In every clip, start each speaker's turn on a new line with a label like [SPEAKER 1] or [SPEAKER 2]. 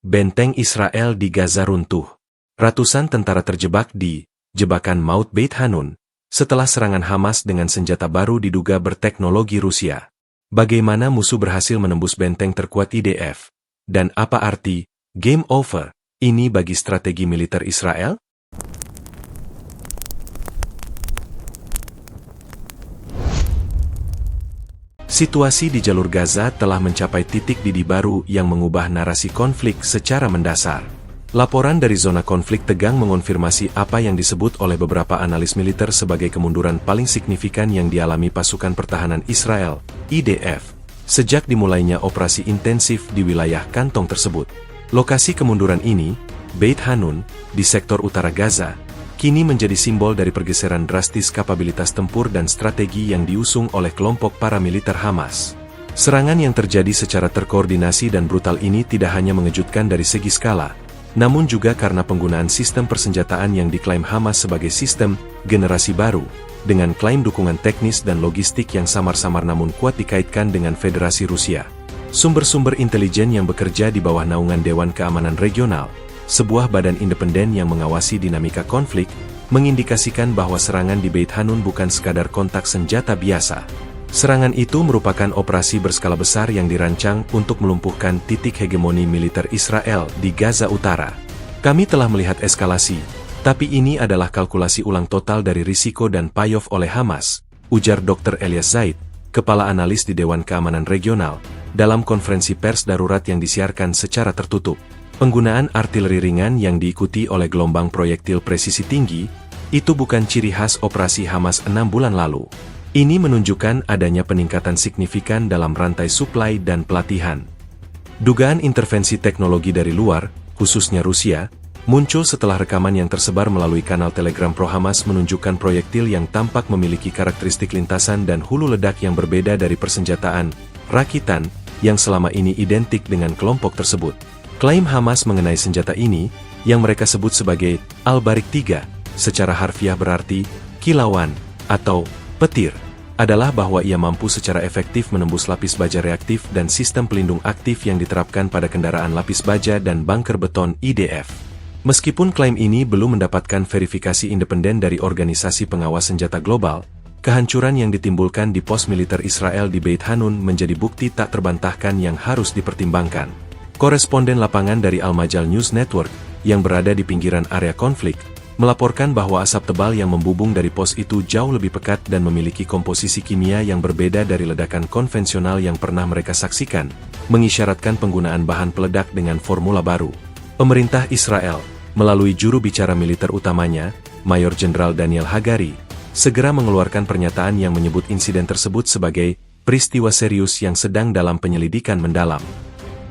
[SPEAKER 1] Benteng Israel di Gaza runtuh. Ratusan tentara terjebak di jebakan maut Beit Hanun setelah serangan Hamas dengan senjata baru diduga berteknologi Rusia. Bagaimana musuh berhasil menembus benteng terkuat IDF? Dan apa arti game over ini bagi strategi militer Israel? Situasi di jalur Gaza telah mencapai titik didih baru yang mengubah narasi konflik secara mendasar. Laporan dari zona konflik tegang mengonfirmasi apa yang disebut oleh beberapa analis militer sebagai kemunduran paling signifikan yang dialami pasukan pertahanan Israel, IDF, sejak dimulainya operasi intensif di wilayah kantong tersebut. Lokasi kemunduran ini, Beit Hanun, di sektor utara Gaza, kini menjadi simbol dari pergeseran drastis kapabilitas tempur dan strategi yang diusung oleh kelompok paramiliter Hamas. Serangan yang terjadi secara terkoordinasi dan brutal ini tidak hanya mengejutkan dari segi skala, namun juga karena penggunaan sistem persenjataan yang diklaim Hamas sebagai sistem generasi baru, dengan klaim dukungan teknis dan logistik yang samar-samar namun kuat dikaitkan dengan Federasi Rusia. Sumber-sumber intelijen yang bekerja di bawah naungan Dewan Keamanan Regional, sebuah badan independen yang mengawasi dinamika konflik, mengindikasikan bahwa serangan di Beit Hanun bukan sekadar kontak senjata biasa. Serangan itu merupakan operasi berskala besar yang dirancang untuk melumpuhkan titik hegemoni militer Israel di Gaza Utara. Kami telah melihat eskalasi, tapi ini adalah kalkulasi ulang total dari risiko dan payoff oleh Hamas, ujar Dr. Elias Zaid, Kepala Analis di Dewan Keamanan Regional, dalam konferensi pers darurat yang disiarkan secara tertutup. Penggunaan artileri ringan yang diikuti oleh gelombang proyektil presisi tinggi, itu bukan ciri khas operasi Hamas 6 bulan lalu. Ini menunjukkan adanya peningkatan signifikan dalam rantai suplai dan pelatihan. Dugaan intervensi teknologi dari luar, khususnya Rusia, muncul setelah rekaman yang tersebar melalui kanal Telegram pro-Hamas menunjukkan proyektil yang tampak memiliki karakteristik lintasan dan hulu ledak yang berbeda dari persenjataan rakitan yang selama ini identik dengan kelompok tersebut. Klaim Hamas mengenai senjata ini, yang mereka sebut sebagai Al-Barik 3, secara harfiah berarti kilauan atau petir, adalah bahwa ia mampu secara efektif menembus lapis baja reaktif dan sistem pelindung aktif yang diterapkan pada kendaraan lapis baja dan bunker beton IDF. Meskipun klaim ini belum mendapatkan verifikasi independen dari Organisasi Pengawas Senjata Global, kehancuran yang ditimbulkan di pos militer Israel di Beit Hanun menjadi bukti tak terbantahkan yang harus dipertimbangkan. Koresponden lapangan dari Al-Majal News Network, yang berada di pinggiran area konflik, melaporkan bahwa asap tebal yang membubung dari pos itu jauh lebih pekat dan memiliki komposisi kimia yang berbeda dari ledakan konvensional yang pernah mereka saksikan, mengisyaratkan penggunaan bahan peledak dengan formula baru. Pemerintah Israel, melalui juru bicara militer utamanya, Mayor Jenderal Daniel Hagari, segera mengeluarkan pernyataan yang menyebut insiden tersebut sebagai peristiwa serius yang sedang dalam penyelidikan mendalam.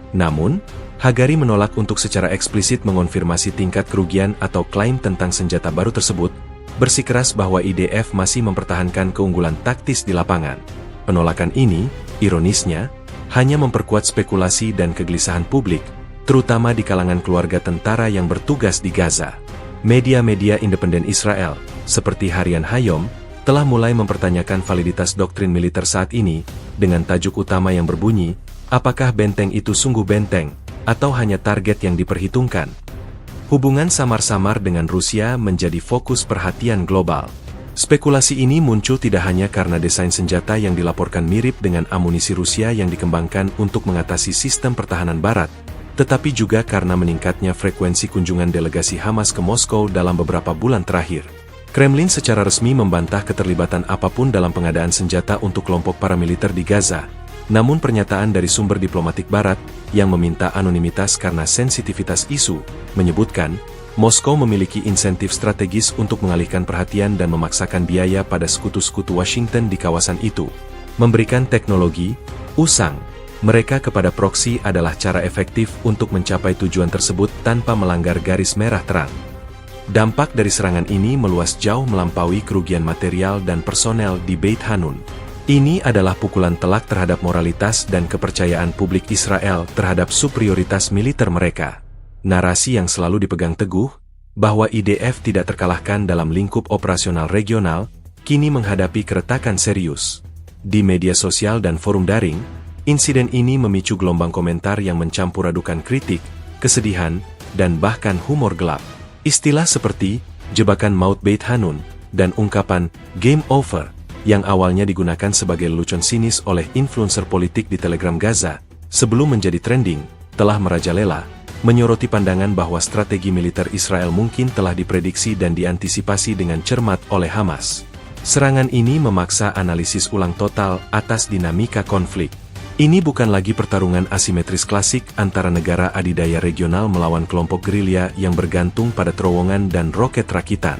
[SPEAKER 1] Namun, Hagari menolak untuk secara eksplisit mengonfirmasi tingkat kerugian atau klaim tentang senjata baru tersebut, bersikeras bahwa IDF masih mempertahankan keunggulan taktis di lapangan. Penolakan ini, ironisnya, hanya memperkuat spekulasi dan kegelisahan publik, terutama di kalangan keluarga tentara yang bertugas di Gaza. Media-media independen Israel, seperti Harian Hayom, telah mulai mempertanyakan validitas doktrin militer saat ini, dengan tajuk utama yang berbunyi, apakah benteng itu sungguh benteng, atau hanya target yang diperhitungkan? Hubungan samar-samar dengan Rusia menjadi fokus perhatian global. Spekulasi ini muncul tidak hanya karena desain senjata yang dilaporkan mirip dengan amunisi Rusia yang dikembangkan untuk mengatasi sistem pertahanan Barat, tetapi juga karena meningkatnya frekuensi kunjungan delegasi Hamas ke Moskow dalam beberapa bulan terakhir. Kremlin secara resmi membantah keterlibatan apapun dalam pengadaan senjata untuk kelompok paramiliter di Gaza. Namun pernyataan dari sumber diplomatik Barat, yang meminta anonimitas karena sensitivitas isu, menyebutkan, Moskow memiliki insentif strategis untuk mengalihkan perhatian dan memaksakan biaya pada sekutu-sekutu Washington di kawasan itu. Memberikan teknologi, usang, mereka kepada proksi adalah cara efektif untuk mencapai tujuan tersebut tanpa melanggar garis merah terang. Dampak dari serangan ini meluas jauh melampaui kerugian material dan personel di Beit Hanun. Ini adalah pukulan telak terhadap moralitas dan kepercayaan publik Israel terhadap superioritas militer mereka. Narasi yang selalu dipegang teguh, bahwa IDF tidak terkalahkan dalam lingkup operasional regional, kini menghadapi keretakan serius. Di media sosial dan forum daring, insiden ini memicu gelombang komentar yang mencampur adukan kritik, kesedihan, dan bahkan humor gelap. Istilah seperti jebakan maut Beit Hanun dan ungkapan game over yang awalnya digunakan sebagai lelucon sinis oleh influencer politik di Telegram Gaza sebelum menjadi trending, telah merajalela, menyoroti pandangan bahwa strategi militer Israel mungkin telah diprediksi dan diantisipasi dengan cermat oleh Hamas. Serangan ini memaksa analisis ulang total atas dinamika konflik. Ini bukan lagi pertarungan asimetris klasik antara negara adidaya regional melawan kelompok gerilya yang bergantung pada terowongan dan roket rakitan.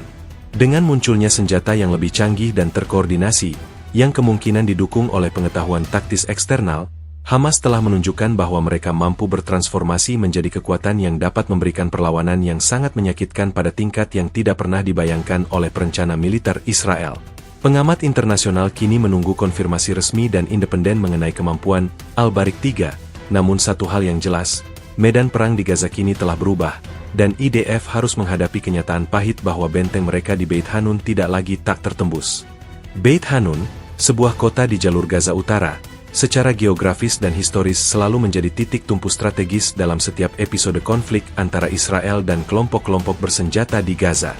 [SPEAKER 1] Dengan munculnya senjata yang lebih canggih dan terkoordinasi, yang kemungkinan didukung oleh pengetahuan taktis eksternal, Hamas telah menunjukkan bahwa mereka mampu bertransformasi menjadi kekuatan yang dapat memberikan perlawanan yang sangat menyakitkan pada tingkat yang tidak pernah dibayangkan oleh perencana militer Israel. Pengamat internasional kini menunggu konfirmasi resmi dan independen mengenai kemampuan Al-Barik III, namun satu hal yang jelas, medan perang di Gaza kini telah berubah, dan IDF harus menghadapi kenyataan pahit bahwa benteng mereka di Beit Hanun tidak lagi tak tertembus. Beit Hanun, sebuah kota di jalur Gaza Utara, secara geografis dan historis selalu menjadi titik tumpu strategis dalam setiap episode konflik antara Israel dan kelompok-kelompok bersenjata di Gaza.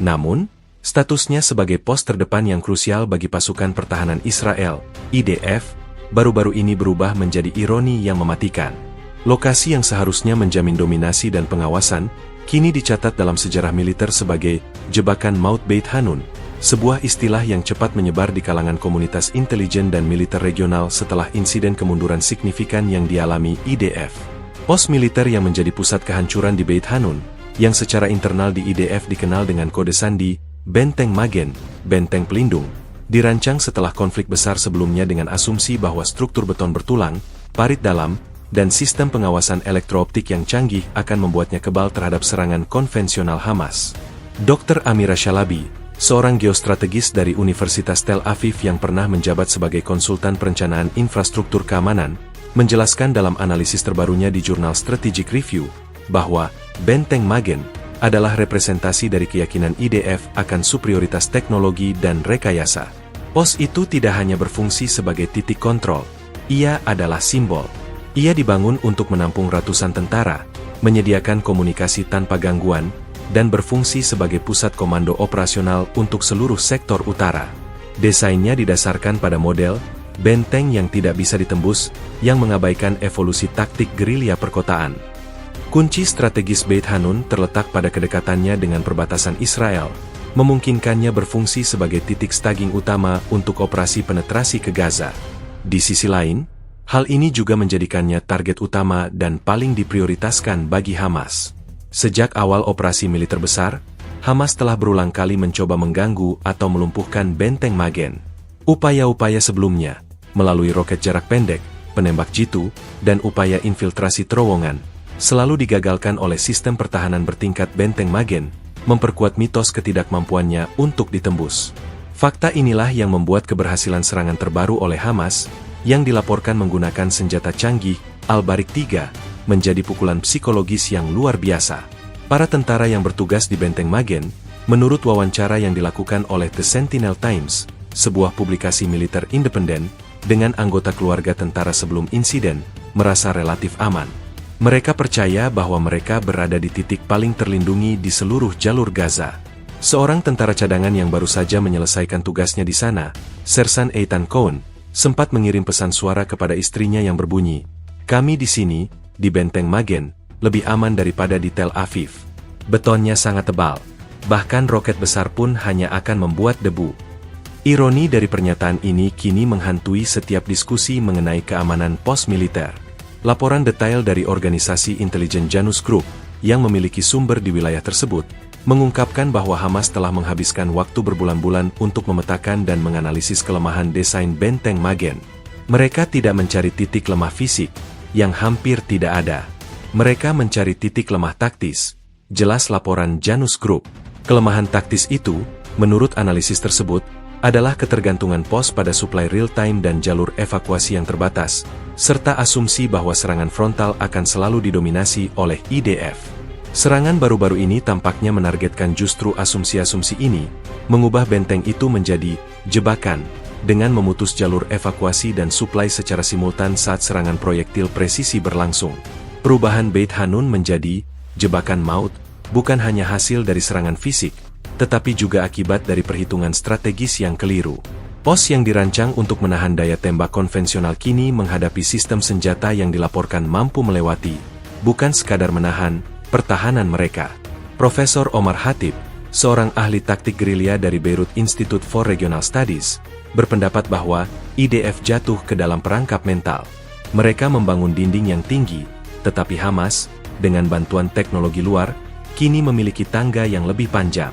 [SPEAKER 1] Namun, statusnya sebagai pos terdepan yang krusial bagi pasukan pertahanan Israel, IDF, baru-baru ini berubah menjadi ironi yang mematikan. Lokasi yang seharusnya menjamin dominasi dan pengawasan, kini dicatat dalam sejarah militer sebagai jebakan maut Beit Hanun, sebuah istilah yang cepat menyebar di kalangan komunitas intelijen dan militer regional setelah insiden kemunduran signifikan yang dialami IDF. Pos militer yang menjadi pusat kehancuran di Beit Hanun, yang secara internal di IDF dikenal dengan kode sandi, Benteng Magen, Benteng Pelindung, dirancang setelah konflik besar sebelumnya dengan asumsi bahwa struktur beton bertulang, parit dalam, dan sistem pengawasan elektrooptik yang canggih akan membuatnya kebal terhadap serangan konvensional Hamas. Dr. Amira Shalabi, seorang geostrategis dari Universitas Tel Aviv yang pernah menjabat sebagai konsultan perencanaan infrastruktur keamanan, menjelaskan dalam analisis terbarunya di jurnal Strategic Review, bahwa Benteng Magen adalah representasi dari keyakinan IDF akan superioritas teknologi dan rekayasa. Pos itu tidak hanya berfungsi sebagai titik kontrol, ia adalah simbol. Ia dibangun untuk menampung ratusan tentara, menyediakan komunikasi tanpa gangguan, dan berfungsi sebagai pusat komando operasional untuk seluruh sektor utara. Desainnya didasarkan pada model benteng yang tidak bisa ditembus, yang mengabaikan evolusi taktik gerilya perkotaan. Kunci strategis Beit Hanun terletak pada kedekatannya dengan perbatasan Israel, memungkinkannya berfungsi sebagai titik staging utama untuk operasi penetrasi ke Gaza. Di sisi lain, hal ini juga menjadikannya target utama dan paling diprioritaskan bagi Hamas. Sejak awal operasi militer besar, Hamas telah berulang kali mencoba mengganggu atau melumpuhkan Benteng Magen. Upaya-upaya sebelumnya, melalui roket jarak pendek, penembak jitu, dan upaya infiltrasi terowongan, selalu digagalkan oleh sistem pertahanan bertingkat Benteng Magen, memperkuat mitos ketidakmampuannya untuk ditembus. Fakta inilah yang membuat keberhasilan serangan terbaru oleh Hamas, yang dilaporkan menggunakan senjata canggih, Al-Barik III, menjadi pukulan psikologis yang luar biasa. Para tentara yang bertugas di Benteng Magen, menurut wawancara yang dilakukan oleh The Sentinel Times, sebuah publikasi militer independen, dengan anggota keluarga tentara sebelum insiden, merasa relatif aman. Mereka percaya bahwa mereka berada di titik paling terlindungi di seluruh jalur Gaza. Seorang tentara cadangan yang baru saja menyelesaikan tugasnya di sana, Sersan Eitan Cohen, sempat mengirim pesan suara kepada istrinya yang berbunyi, "Kami di sini, di Benteng Magen, lebih aman daripada di Tel Aviv. Betonnya sangat tebal, bahkan roket besar pun hanya akan membuat debu." Ironi dari pernyataan ini kini menghantui setiap diskusi mengenai keamanan pos militer. Laporan detail dari organisasi intelijen Janus Group, yang memiliki sumber di wilayah tersebut, mengungkapkan bahwa Hamas telah menghabiskan waktu berbulan-bulan untuk memetakan dan menganalisis kelemahan desain Benteng Magen. Mereka tidak mencari titik lemah fisik, yang hampir tidak ada. Mereka mencari titik lemah taktis, jelas laporan Janus Group. Kelemahan taktis itu, menurut analisis tersebut, adalah ketergantungan pos pada suplai real-time dan jalur evakuasi yang terbatas, serta asumsi bahwa serangan frontal akan selalu didominasi oleh IDF. Serangan baru-baru ini tampaknya menargetkan justru asumsi-asumsi ini, mengubah benteng itu menjadi jebakan, dengan memutus jalur evakuasi dan suplai secara simultan saat serangan proyektil presisi berlangsung. Perubahan Beit Hanun menjadi jebakan maut bukan hanya hasil dari serangan fisik, tetapi juga akibat dari perhitungan strategis yang keliru. Pos yang dirancang untuk menahan daya tembak konvensional kini menghadapi sistem senjata yang dilaporkan mampu melewati, bukan sekadar menahan, pertahanan mereka. Profesor Omar Hatib, seorang ahli taktik gerilya dari Beirut Institute for Regional Studies, berpendapat bahwa IDF jatuh ke dalam perangkap mental. Mereka membangun dinding yang tinggi, tetapi Hamas, dengan bantuan teknologi luar, kini memiliki tangga yang lebih panjang.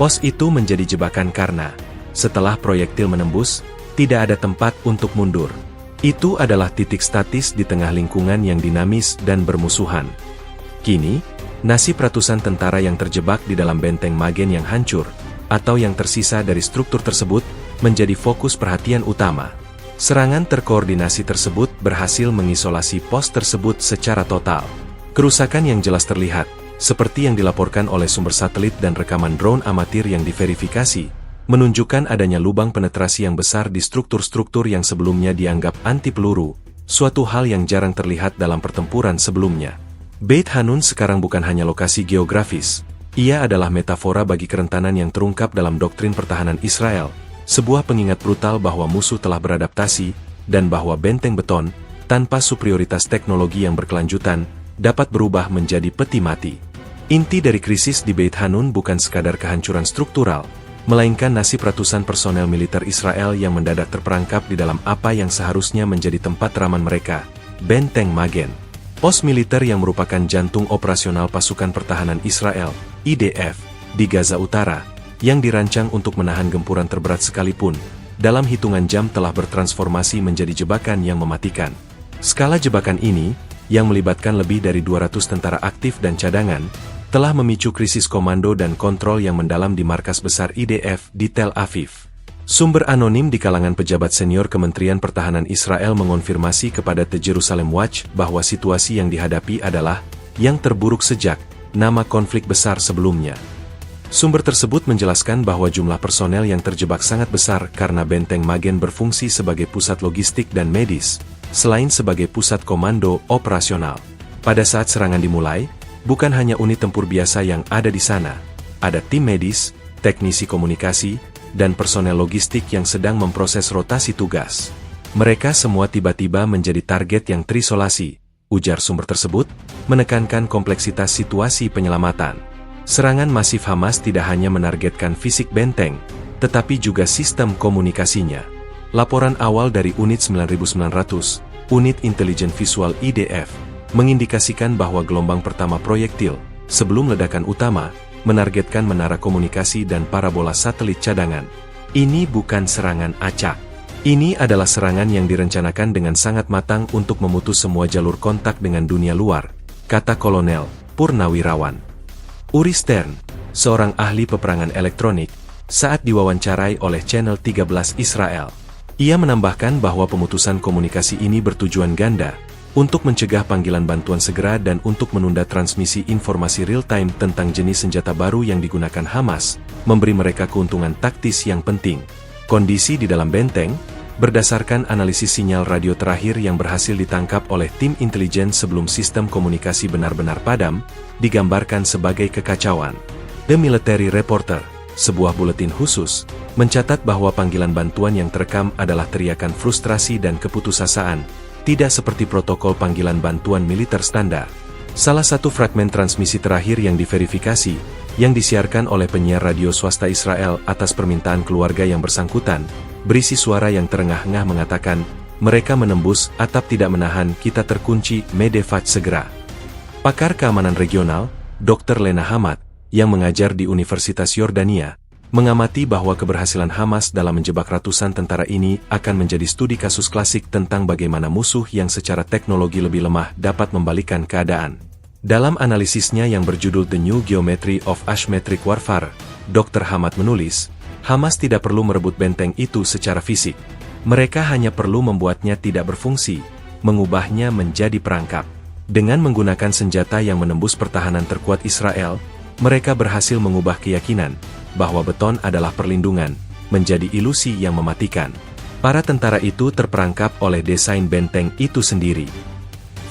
[SPEAKER 1] Pos itu menjadi jebakan karena setelah proyektil menembus, tidak ada tempat untuk mundur. Itu adalah titik statis di tengah lingkungan yang dinamis dan bermusuhan. Kini, nasib ratusan tentara yang terjebak di dalam benteng Magen yang hancur, atau yang tersisa dari struktur tersebut, menjadi fokus perhatian utama. Serangan terkoordinasi tersebut berhasil mengisolasi pos tersebut secara total. Kerusakan yang jelas terlihat, seperti yang dilaporkan oleh sumber satelit dan rekaman drone amatir yang diverifikasi, menunjukkan adanya lubang penetrasi yang besar di struktur-struktur yang sebelumnya dianggap anti peluru, suatu hal yang jarang terlihat dalam pertempuran sebelumnya. Beit Hanun sekarang bukan hanya lokasi geografis, ia adalah metafora bagi kerentanan yang terungkap dalam doktrin pertahanan Israel, sebuah pengingat brutal bahwa musuh telah beradaptasi, dan bahwa benteng beton, tanpa superioritas teknologi yang berkelanjutan, dapat berubah menjadi peti mati. Inti dari krisis di Beit Hanun bukan sekadar kehancuran struktural, melainkan nasib ratusan personel militer Israel yang mendadak terperangkap di dalam apa yang seharusnya menjadi tempat raman mereka, Benteng Magen. Pos militer yang merupakan jantung operasional pasukan pertahanan Israel, IDF, di Gaza Utara, yang dirancang untuk menahan gempuran terberat sekalipun, dalam hitungan jam telah bertransformasi menjadi jebakan yang mematikan. Skala jebakan ini, yang melibatkan lebih dari 200 tentara aktif dan cadangan, telah memicu krisis komando dan kontrol yang mendalam di markas besar IDF di Tel Aviv. Sumber anonim di kalangan pejabat senior Kementerian Pertahanan Israel mengonfirmasi kepada The Jerusalem Watch bahwa situasi yang dihadapi adalah yang terburuk sejak nama konflik besar sebelumnya. Sumber tersebut menjelaskan bahwa jumlah personel yang terjebak sangat besar karena benteng Magen berfungsi sebagai pusat logistik dan medis, selain sebagai pusat komando operasional. Pada saat serangan dimulai, bukan hanya unit tempur biasa yang ada di sana, ada tim medis, teknisi komunikasi, dan personel logistik yang sedang memproses rotasi tugas. Mereka semua tiba-tiba menjadi target yang terisolasi, ujar sumber tersebut, menekankan kompleksitas situasi penyelamatan. Serangan masif Hamas tidak hanya menargetkan fisik benteng, tetapi juga sistem komunikasinya. Laporan awal dari Unit 9900, Unit Intelijen Visual IDF, mengindikasikan bahwa gelombang pertama proyektil, sebelum ledakan utama, menargetkan menara komunikasi dan parabola satelit cadangan. Ini bukan serangan acak. Ini adalah serangan yang direncanakan dengan sangat matang untuk memutus semua jalur kontak dengan dunia luar, kata Kolonel Purnawirawan Uri Stern, seorang ahli peperangan elektronik, saat diwawancarai oleh Channel 13 Israel. Ia menambahkan bahwa pemutusan komunikasi ini bertujuan ganda, untuk mencegah panggilan bantuan segera dan untuk menunda transmisi informasi real-time tentang jenis senjata baru yang digunakan Hamas, memberi mereka keuntungan taktis yang penting. Kondisi di dalam benteng, berdasarkan analisis sinyal radio terakhir yang berhasil ditangkap oleh tim intelijen sebelum sistem komunikasi benar-benar padam, digambarkan sebagai kekacauan. The Military Reporter, sebuah buletin khusus, mencatat bahwa panggilan bantuan yang terekam adalah teriakan frustrasi dan keputusasaan, tidak seperti protokol panggilan bantuan militer standar. Salah satu fragmen transmisi terakhir yang diverifikasi, yang disiarkan oleh penyiar radio swasta Israel atas permintaan keluarga yang bersangkutan, berisi suara yang terengah-engah mengatakan, mereka menembus atap tidak menahan, kita terkunci, medevac segera. Pakar keamanan regional, Dr. Lena Hamad, yang mengajar di Universitas Yordania, mengamati bahwa keberhasilan Hamas dalam menjebak ratusan tentara ini akan menjadi studi kasus klasik tentang bagaimana musuh yang secara teknologi lebih lemah dapat membalikkan keadaan. Dalam analisisnya yang berjudul The New Geometry of Asymmetric Warfare, Dr. Hamad menulis, Hamas tidak perlu merebut benteng itu secara fisik. Mereka hanya perlu membuatnya tidak berfungsi, mengubahnya menjadi perangkap. Dengan menggunakan senjata yang menembus pertahanan terkuat Israel, mereka berhasil mengubah keyakinan bahwa beton adalah perlindungan, menjadi ilusi yang mematikan. Para tentara itu terperangkap oleh desain benteng itu sendiri.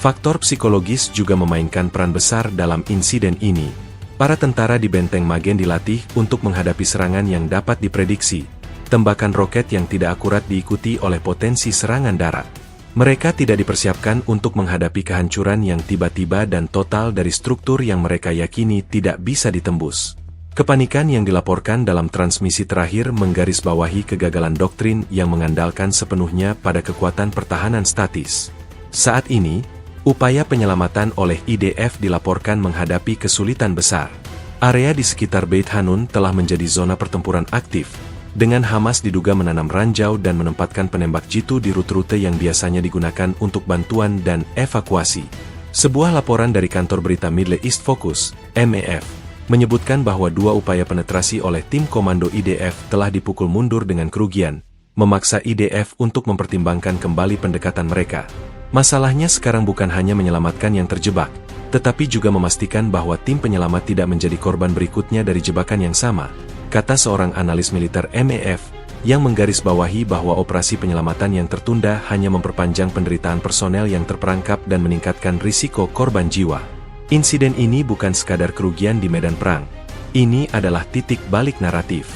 [SPEAKER 1] Faktor psikologis juga memainkan peran besar dalam insiden ini. Para tentara di Benteng Magen dilatih untuk menghadapi serangan yang dapat diprediksi, tembakan roket yang tidak akurat diikuti oleh potensi serangan darat. Mereka tidak dipersiapkan untuk menghadapi kehancuran yang tiba-tiba dan total dari struktur yang mereka yakini tidak bisa ditembus. Kepanikan yang dilaporkan dalam transmisi terakhir menggarisbawahi kegagalan doktrin yang mengandalkan sepenuhnya pada kekuatan pertahanan statis. Saat ini, upaya penyelamatan oleh IDF dilaporkan menghadapi kesulitan besar. Area di sekitar Beit Hanun telah menjadi zona pertempuran aktif, dengan Hamas diduga menanam ranjau dan menempatkan penembak jitu di rute-rute yang biasanya digunakan untuk bantuan dan evakuasi. Sebuah laporan dari kantor berita Middle East Focus, MEF, menyebutkan bahwa 2 upaya penetrasi oleh tim komando IDF telah dipukul mundur dengan kerugian, memaksa IDF untuk mempertimbangkan kembali pendekatan mereka. Masalahnya sekarang bukan hanya menyelamatkan yang terjebak, tetapi juga memastikan bahwa tim penyelamat tidak menjadi korban berikutnya dari jebakan yang sama, kata seorang analis militer MEF, yang menggarisbawahi bahwa operasi penyelamatan yang tertunda hanya memperpanjang penderitaan personel yang terperangkap dan meningkatkan risiko korban jiwa. Insiden ini bukan sekadar kerugian di medan perang. Ini adalah titik balik naratif.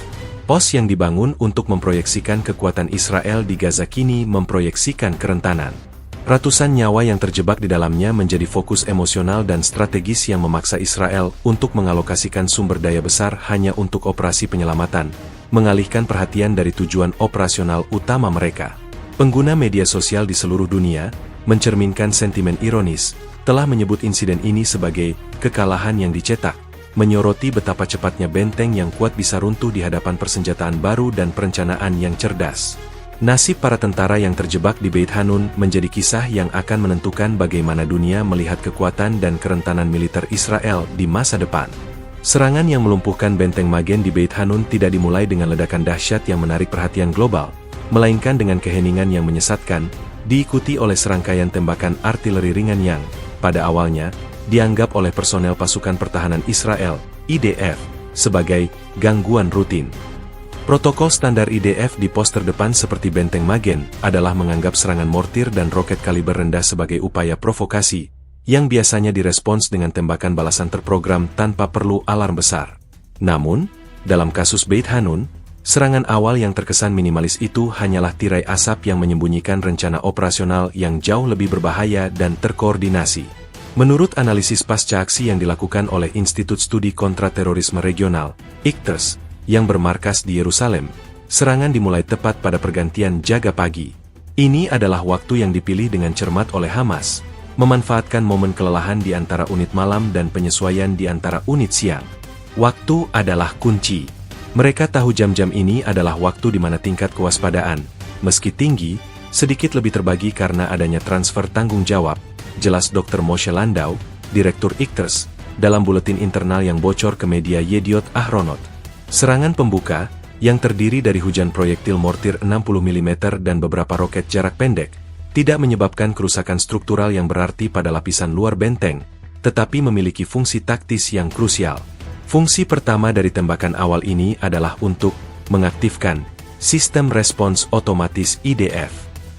[SPEAKER 1] Pos yang dibangun untuk memproyeksikan kekuatan Israel di Gaza kini memproyeksikan kerentanan. Ratusan nyawa yang terjebak di dalamnya menjadi fokus emosional dan strategis yang memaksa Israel untuk mengalokasikan sumber daya besar hanya untuk operasi penyelamatan, mengalihkan perhatian dari tujuan operasional utama mereka. Pengguna media sosial di seluruh dunia, mencerminkan sentimen ironis, telah menyebut insiden ini sebagai kekalahan yang dicetak, menyoroti betapa cepatnya benteng yang kuat bisa runtuh di hadapan persenjataan baru dan perencanaan yang cerdas. Nasib para tentara yang terjebak di Beit Hanun menjadi kisah yang akan menentukan bagaimana dunia melihat kekuatan dan kerentanan militer Israel di masa depan. Serangan yang melumpuhkan Benteng Magen di Beit Hanun tidak dimulai dengan ledakan dahsyat yang menarik perhatian global, melainkan dengan keheningan yang menyesatkan, diikuti oleh serangkaian tembakan artileri ringan yang, pada awalnya, dianggap oleh personel pasukan pertahanan Israel, IDF, sebagai gangguan rutin. Protokol standar IDF di pos terdepan seperti Benteng Magen adalah menganggap serangan mortir dan roket kaliber rendah sebagai upaya provokasi, yang biasanya direspons dengan tembakan balasan terprogram tanpa perlu alarm besar. Namun, dalam kasus Beit Hanun, serangan awal yang terkesan minimalis itu hanyalah tirai asap yang menyembunyikan rencana operasional yang jauh lebih berbahaya dan terkoordinasi. Menurut analisis pasca aksi yang dilakukan oleh Institut Studi Kontraterorisme Regional, ICTERS, yang bermarkas di Yerusalem, serangan dimulai tepat pada pergantian jaga pagi. Ini adalah waktu yang dipilih dengan cermat oleh Hamas, memanfaatkan momen kelelahan di antara unit malam dan penyesuaian di antara unit siang. Waktu adalah kunci. Mereka tahu jam-jam ini adalah waktu di mana tingkat kewaspadaan, meski tinggi, sedikit lebih terbagi karena adanya transfer tanggung jawab, jelas Dr. Moshe Landau, Direktur ICTERS, dalam buletin internal yang bocor ke media Yediot Ahronot. Serangan pembuka, yang terdiri dari hujan proyektil mortir 60 mm dan beberapa roket jarak pendek, tidak menyebabkan kerusakan struktural yang berarti pada lapisan luar benteng, tetapi memiliki fungsi taktis yang krusial. Fungsi pertama dari tembakan awal ini adalah untuk mengaktifkan sistem respons otomatis IDF.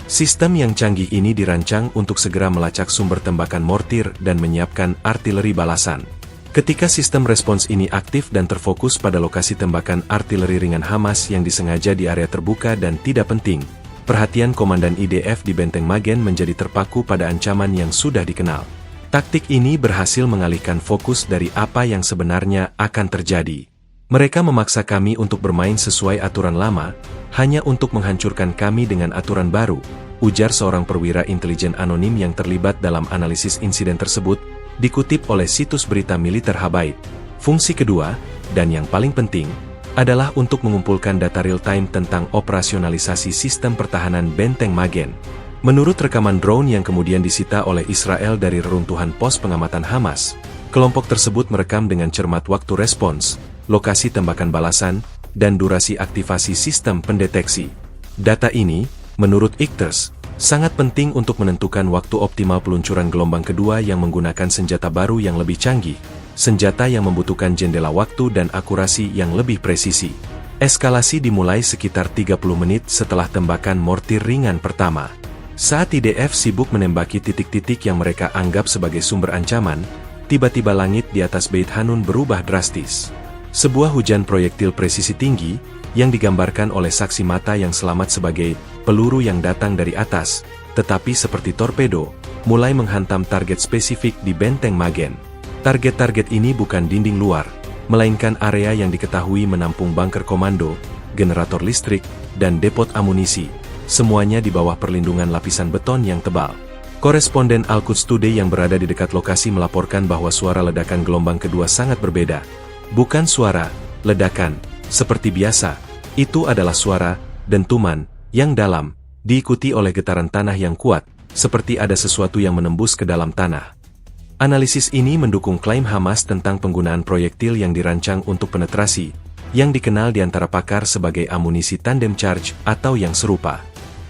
[SPEAKER 1] Sistem yang canggih ini dirancang untuk segera melacak sumber tembakan mortir dan menyiapkan artileri balasan. Ketika sistem respons ini aktif dan terfokus pada lokasi tembakan artileri ringan Hamas yang disengaja di area terbuka dan tidak penting, perhatian komandan IDF di Benteng Magen menjadi terpaku pada ancaman yang sudah dikenal. Taktik ini berhasil mengalihkan fokus dari apa yang sebenarnya akan terjadi. Mereka memaksa kami untuk bermain sesuai aturan lama, hanya untuk menghancurkan kami dengan aturan baru, ujar seorang perwira intelijen anonim yang terlibat dalam analisis insiden tersebut, dikutip oleh situs berita militer Habaib. Fungsi kedua, dan yang paling penting, adalah untuk mengumpulkan data real-time tentang operasionalisasi sistem pertahanan Benteng Magen. Menurut rekaman drone yang kemudian disita oleh Israel dari reruntuhan pos pengamatan Hamas, kelompok tersebut merekam dengan cermat waktu respons, lokasi tembakan balasan, dan durasi aktivasi sistem pendeteksi. Data ini, menurut ICTERS, sangat penting untuk menentukan waktu optimal peluncuran gelombang kedua yang menggunakan senjata baru yang lebih canggih, senjata yang membutuhkan jendela waktu dan akurasi yang lebih presisi. Eskalasi dimulai sekitar 30 menit setelah tembakan mortir ringan pertama. Saat IDF sibuk menembaki titik-titik yang mereka anggap sebagai sumber ancaman, tiba-tiba langit di atas Beit Hanun berubah drastis. Sebuah hujan proyektil presisi tinggi, yang digambarkan oleh saksi mata yang selamat sebagai peluru yang datang dari atas, tetapi seperti torpedo, mulai menghantam target spesifik di benteng Magen. Target-target ini bukan dinding luar, melainkan area yang diketahui menampung bunker komando, generator listrik, dan depot amunisi. Semuanya di bawah perlindungan lapisan beton yang tebal. Koresponden Al-Quds Today yang berada di dekat lokasi melaporkan bahwa suara ledakan gelombang kedua sangat berbeda. Bukan suara ledakan seperti biasa, itu adalah suara dentuman yang dalam, diikuti oleh getaran tanah yang kuat, seperti ada sesuatu yang menembus ke dalam tanah. Analisis ini mendukung klaim Hamas tentang penggunaan proyektil yang dirancang untuk penetrasi, yang dikenal di antara pakar sebagai amunisi tandem charge atau yang serupa.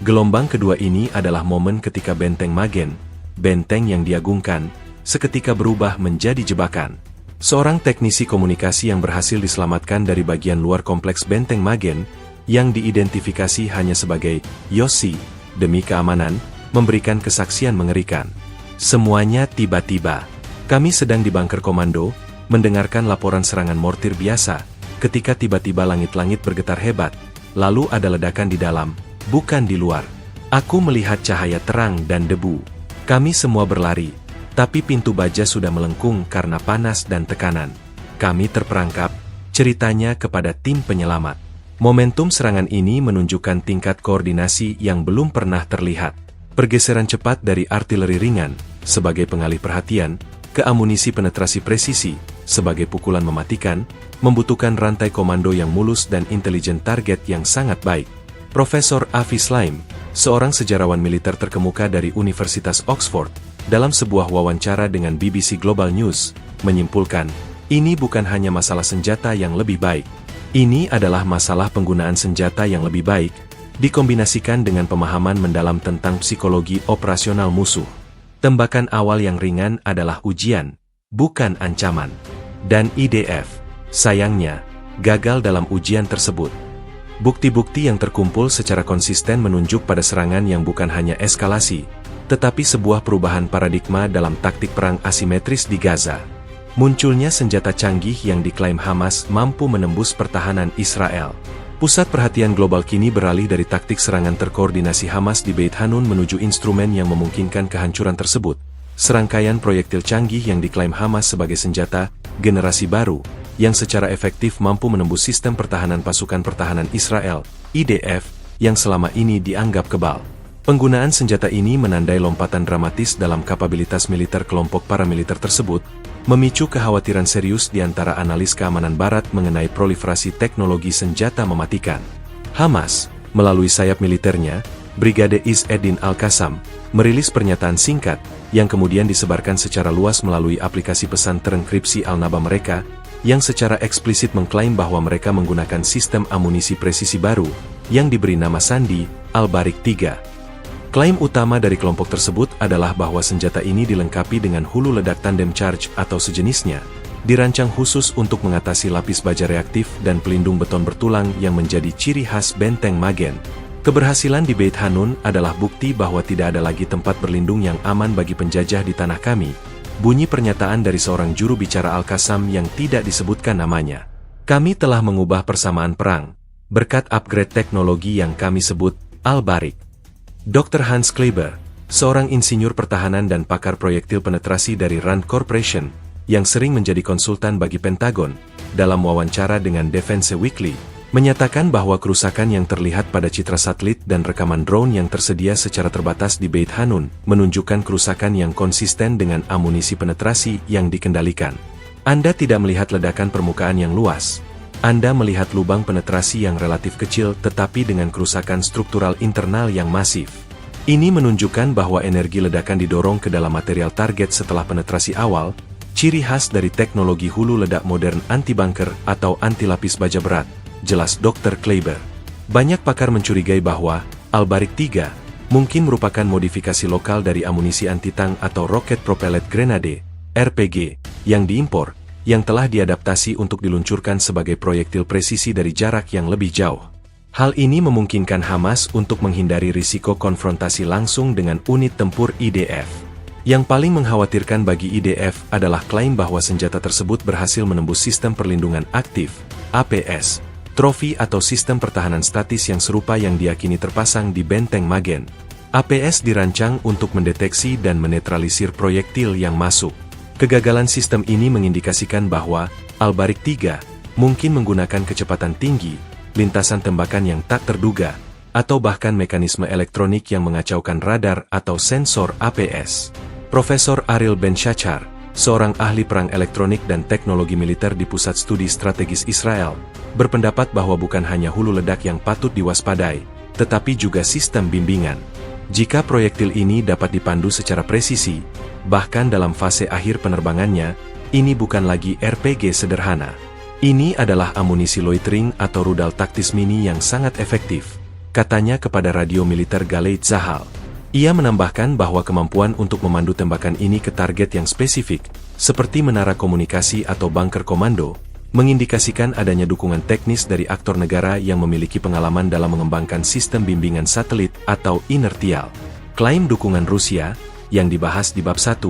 [SPEAKER 1] Gelombang kedua ini adalah momen ketika benteng Magen, benteng yang diagungkan, seketika berubah menjadi jebakan. Seorang teknisi komunikasi yang berhasil diselamatkan dari bagian luar kompleks benteng Magen, yang diidentifikasi hanya sebagai Yossi, demi keamanan, memberikan kesaksian mengerikan. Semuanya tiba-tiba. Kami sedang di bunker komando, mendengarkan laporan serangan mortir biasa, ketika tiba-tiba langit-langit bergetar hebat, lalu ada ledakan di dalam, bukan di luar. Aku melihat cahaya terang dan debu. Kami semua berlari, tapi pintu baja sudah melengkung karena panas dan tekanan. Kami terperangkap, ceritanya kepada tim penyelamat. Momentum serangan ini menunjukkan tingkat koordinasi yang belum pernah terlihat. Pergeseran cepat dari artileri ringan, sebagai pengalih perhatian, ke amunisi penetrasi presisi, sebagai pukulan mematikan, membutuhkan rantai komando yang mulus dan intelijen target yang sangat baik. Profesor Avi Shlaim, seorang sejarawan militer terkemuka dari Universitas Oxford, dalam sebuah wawancara dengan BBC Global News, menyimpulkan, ini bukan hanya masalah senjata yang lebih baik. Ini adalah masalah penggunaan senjata yang lebih baik, dikombinasikan dengan pemahaman mendalam tentang psikologi operasional musuh. Tembakan awal yang ringan adalah ujian, bukan ancaman. Dan IDF, sayangnya, gagal dalam ujian tersebut. Bukti-bukti yang terkumpul secara konsisten menunjuk pada serangan yang bukan hanya eskalasi, tetapi sebuah perubahan paradigma dalam taktik perang asimetris di Gaza. Munculnya senjata canggih yang diklaim Hamas mampu menembus pertahanan Israel. Pusat perhatian global kini beralih dari taktik serangan terkoordinasi Hamas di Beit Hanun menuju instrumen yang memungkinkan kehancuran tersebut. Serangkaian proyektil canggih yang diklaim Hamas sebagai senjata generasi baru, yang secara efektif mampu menembus sistem pertahanan pasukan pertahanan Israel, IDF, yang selama ini dianggap kebal. Penggunaan senjata ini menandai lompatan dramatis dalam kapabilitas militer kelompok paramiliter tersebut, memicu kekhawatiran serius di antara analis keamanan Barat mengenai proliferasi teknologi senjata mematikan. Hamas, melalui sayap militernya, Brigade Izz-Eddin Al-Qassam, merilis pernyataan singkat, yang kemudian disebarkan secara luas melalui aplikasi pesan terenkripsi Al-Naba mereka, yang secara eksplisit mengklaim bahwa mereka menggunakan sistem amunisi presisi baru, yang diberi nama Sandi, Al-Barik 3. Klaim utama dari kelompok tersebut adalah bahwa senjata ini dilengkapi dengan hulu ledak tandem charge atau sejenisnya, dirancang khusus untuk mengatasi lapis baja reaktif dan pelindung beton bertulang yang menjadi ciri khas benteng Magen. Keberhasilan di Beit Hanun adalah bukti bahwa tidak ada lagi tempat berlindung yang aman bagi penjajah di tanah kami. Bunyi pernyataan dari seorang juru bicara Al-Qassam yang tidak disebutkan namanya. Kami telah mengubah persamaan perang, berkat upgrade teknologi yang kami sebut Al-Barik. Dr. Hans Kleber, seorang insinyur pertahanan dan pakar proyektil penetrasi dari Rand Corporation, yang sering menjadi konsultan bagi Pentagon, dalam wawancara dengan Defense Weekly, menyatakan bahwa kerusakan yang terlihat pada citra satelit dan rekaman drone yang tersedia secara terbatas di Beit Hanun menunjukkan kerusakan yang konsisten dengan amunisi penetrasi yang dikendalikan. Anda tidak melihat ledakan permukaan yang luas. Anda melihat lubang penetrasi yang relatif kecil tetapi dengan kerusakan struktural internal yang masif. Ini menunjukkan bahwa energi ledakan didorong ke dalam material target setelah penetrasi awal, ciri khas dari teknologi hulu ledak modern anti-bunker atau anti-lapis baja berat, jelas Dr. Kleber. Banyak pakar mencurigai bahwa Al-Barik 3 mungkin merupakan modifikasi lokal dari amunisi anti-tank atau Rocket Propellet Grenade, RPG, yang diimpor, yang telah diadaptasi untuk diluncurkan sebagai proyektil presisi dari jarak yang lebih jauh. Hal ini memungkinkan Hamas untuk menghindari risiko konfrontasi langsung dengan unit tempur IDF. Yang paling mengkhawatirkan bagi IDF adalah klaim bahwa senjata tersebut berhasil menembus sistem perlindungan aktif, APS, trofi atau sistem pertahanan statis yang serupa yang diyakini terpasang di benteng Magen. APS dirancang untuk mendeteksi dan menetralisir proyektil yang masuk. Kegagalan sistem ini mengindikasikan bahwa Al-Barik 3 mungkin menggunakan kecepatan tinggi, lintasan tembakan yang tak terduga, atau bahkan mekanisme elektronik yang mengacaukan radar atau sensor APS. Profesor Ariel Ben-Shachar, seorang ahli perang elektronik dan teknologi militer di Pusat Studi Strategis Israel, berpendapat bahwa bukan hanya hulu ledak yang patut diwaspadai, tetapi juga sistem bimbingan. Jika proyektil ini dapat dipandu secara presisi, bahkan dalam fase akhir penerbangannya, ini bukan lagi RPG sederhana. Ini adalah amunisi loitering atau rudal taktis mini yang sangat efektif, katanya kepada radio militer Galei Tzahal. Ia menambahkan bahwa kemampuan untuk memandu tembakan ini ke target yang spesifik, seperti menara komunikasi atau bunker komando, mengindikasikan adanya dukungan teknis dari aktor negara yang memiliki pengalaman dalam mengembangkan sistem bimbingan satelit atau inertial. Klaim dukungan Rusia, yang dibahas di bab 1,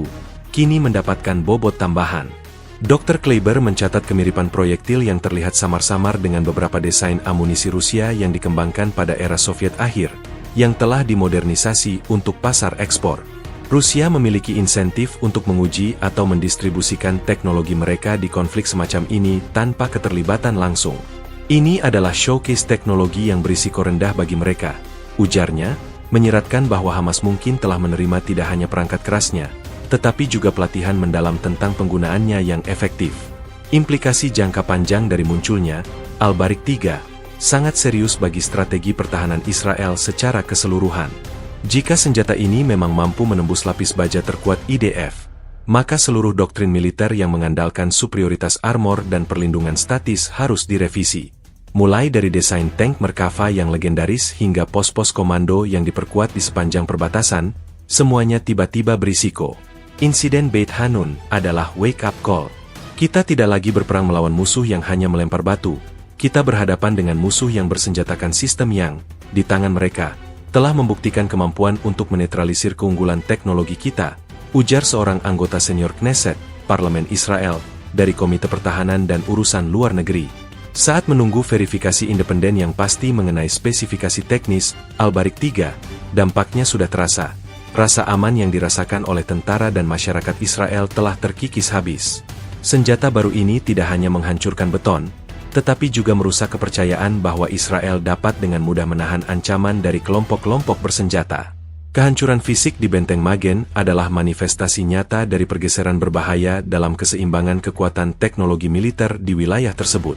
[SPEAKER 1] kini mendapatkan bobot tambahan. Dr. Kleiber mencatat kemiripan proyektil yang terlihat samar-samar dengan beberapa desain amunisi Rusia yang dikembangkan pada era Soviet akhir, yang telah dimodernisasi untuk pasar ekspor. Rusia memiliki insentif untuk menguji atau mendistribusikan teknologi mereka di konflik semacam ini tanpa keterlibatan langsung. Ini adalah showcase teknologi yang berisiko rendah bagi mereka, ujarnya, menyiratkan bahwa Hamas mungkin telah menerima tidak hanya perangkat kerasnya, tetapi juga pelatihan mendalam tentang penggunaannya yang efektif. Implikasi jangka panjang dari munculnya Al-Barik 3 sangat serius bagi strategi pertahanan Israel secara keseluruhan. Jika senjata ini memang mampu menembus lapis baja terkuat IDF, maka seluruh doktrin militer yang mengandalkan superioritas armor dan perlindungan statis harus direvisi. Mulai dari desain tank Merkava yang legendaris hingga pos-pos komando yang diperkuat di sepanjang perbatasan, semuanya tiba-tiba berisiko. Insiden Beit Hanun adalah wake-up call. Kita tidak lagi berperang melawan musuh yang hanya melempar batu. Kita berhadapan dengan musuh yang bersenjatakan sistem yang, di tangan mereka, telah membuktikan kemampuan untuk menetralisir keunggulan teknologi kita, ujar seorang anggota senior Knesset, Parlemen Israel, dari Komite Pertahanan dan Urusan Luar Negeri. Saat menunggu verifikasi independen yang pasti mengenai spesifikasi teknis Al-Barik 3, dampaknya sudah terasa. Rasa aman yang dirasakan oleh tentara dan masyarakat Israel telah terkikis habis. Senjata baru ini tidak hanya menghancurkan beton, tetapi juga merusak kepercayaan bahwa Israel dapat dengan mudah menahan ancaman dari kelompok-kelompok bersenjata. Kehancuran fisik di benteng Magen adalah manifestasi nyata dari pergeseran berbahaya dalam keseimbangan kekuatan teknologi militer di wilayah tersebut.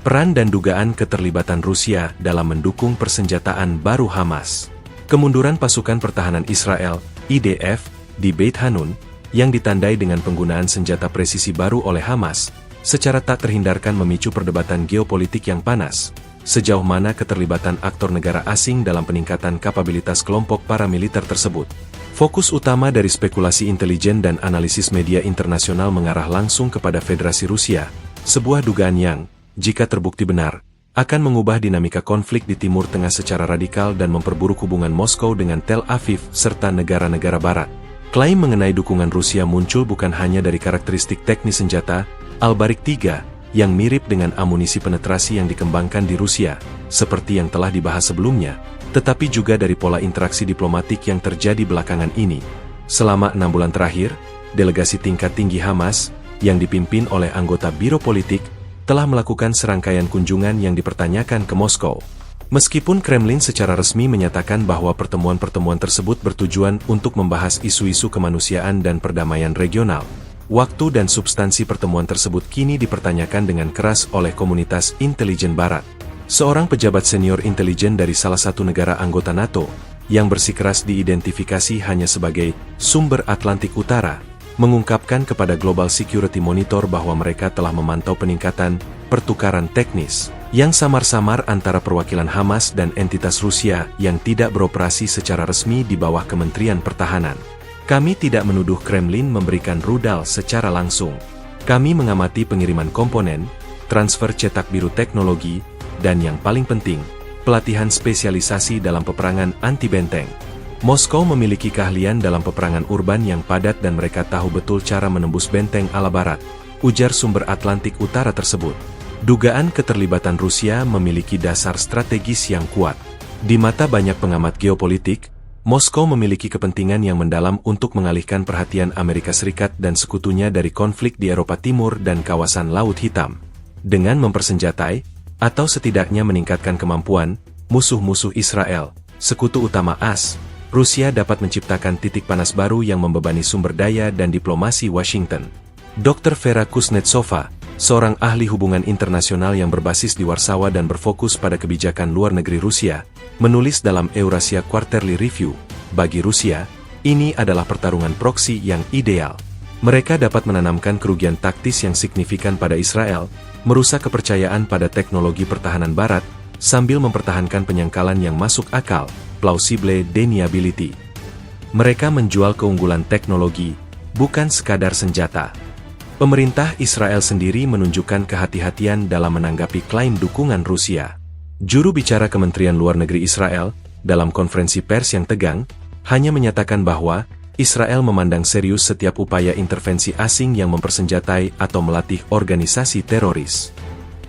[SPEAKER 1] Peran dan dugaan keterlibatan Rusia dalam mendukung persenjataan baru Hamas. Kemunduran pasukan pertahanan Israel, IDF, di Beit Hanun, yang ditandai dengan penggunaan senjata presisi baru oleh Hamas, secara tak terhindarkan memicu perdebatan geopolitik yang panas. Sejauh mana keterlibatan aktor negara asing dalam peningkatan kapabilitas kelompok paramiliter tersebut? Fokus utama dari spekulasi intelijen dan analisis media internasional mengarah langsung kepada Federasi Rusia, sebuah dugaan yang, jika terbukti benar, akan mengubah dinamika konflik di Timur Tengah secara radikal dan memperburuk hubungan Moskow dengan Tel Aviv serta negara-negara Barat. Klaim mengenai dukungan Rusia muncul bukan hanya dari karakteristik teknis senjata Al-Barik 3, yang mirip dengan amunisi penetrasi yang dikembangkan di Rusia, seperti yang telah dibahas sebelumnya, tetapi juga dari pola interaksi diplomatik yang terjadi belakangan ini. Selama 6 bulan terakhir, delegasi tingkat tinggi Hamas, yang dipimpin oleh anggota Biro Politik, telah melakukan serangkaian kunjungan yang dipertanyakan ke Moskow. Meskipun Kremlin secara resmi menyatakan bahwa pertemuan-pertemuan tersebut bertujuan untuk membahas isu-isu kemanusiaan dan perdamaian regional, waktu dan substansi pertemuan tersebut kini dipertanyakan dengan keras oleh komunitas intelijen Barat. Seorang pejabat senior intelijen dari salah satu negara anggota NATO, yang bersikeras diidentifikasi hanya sebagai sumber Atlantik Utara, mengungkapkan kepada Global Security Monitor bahwa mereka telah memantau peningkatan pertukaran teknis yang samar-samar antara perwakilan Hamas dan entitas Rusia yang tidak beroperasi secara resmi di bawah Kementerian Pertahanan. Kami tidak menuduh Kremlin memberikan rudal secara langsung. Kami mengamati pengiriman komponen, transfer cetak biru teknologi, dan yang paling penting, pelatihan spesialisasi dalam peperangan anti-benteng. Moskow memiliki keahlian dalam peperangan urban yang padat dan mereka tahu betul cara menembus benteng ala barat, ujar sumber Atlantik Utara tersebut. Dugaan keterlibatan Rusia memiliki dasar strategis yang kuat. Di mata banyak pengamat geopolitik, Moskow memiliki kepentingan yang mendalam untuk mengalihkan perhatian Amerika Serikat dan sekutunya dari konflik di Eropa Timur dan kawasan Laut Hitam. Dengan mempersenjatai, atau setidaknya meningkatkan kemampuan, musuh-musuh Israel, sekutu utama AS, Rusia dapat menciptakan titik panas baru yang membebani sumber daya dan diplomasi Washington. Dr. Vera Kuznetsova, seorang ahli hubungan internasional yang berbasis di Warsawa dan berfokus pada kebijakan luar negeri Rusia, menulis dalam Eurasia Quarterly Review, bagi Rusia, ini adalah pertarungan proksi yang ideal. Mereka dapat menanamkan kerugian taktis yang signifikan pada Israel, merusak kepercayaan pada teknologi pertahanan Barat, sambil mempertahankan penyangkalan yang masuk akal, plausible deniability. Mereka menjual keunggulan teknologi, bukan sekadar senjata. Pemerintah Israel sendiri menunjukkan kehati-hatian dalam menanggapi klaim dukungan Rusia. Juru bicara Kementerian Luar Negeri Israel, dalam konferensi pers yang tegang, hanya menyatakan bahwa Israel memandang serius setiap upaya intervensi asing yang mempersenjatai atau melatih organisasi teroris.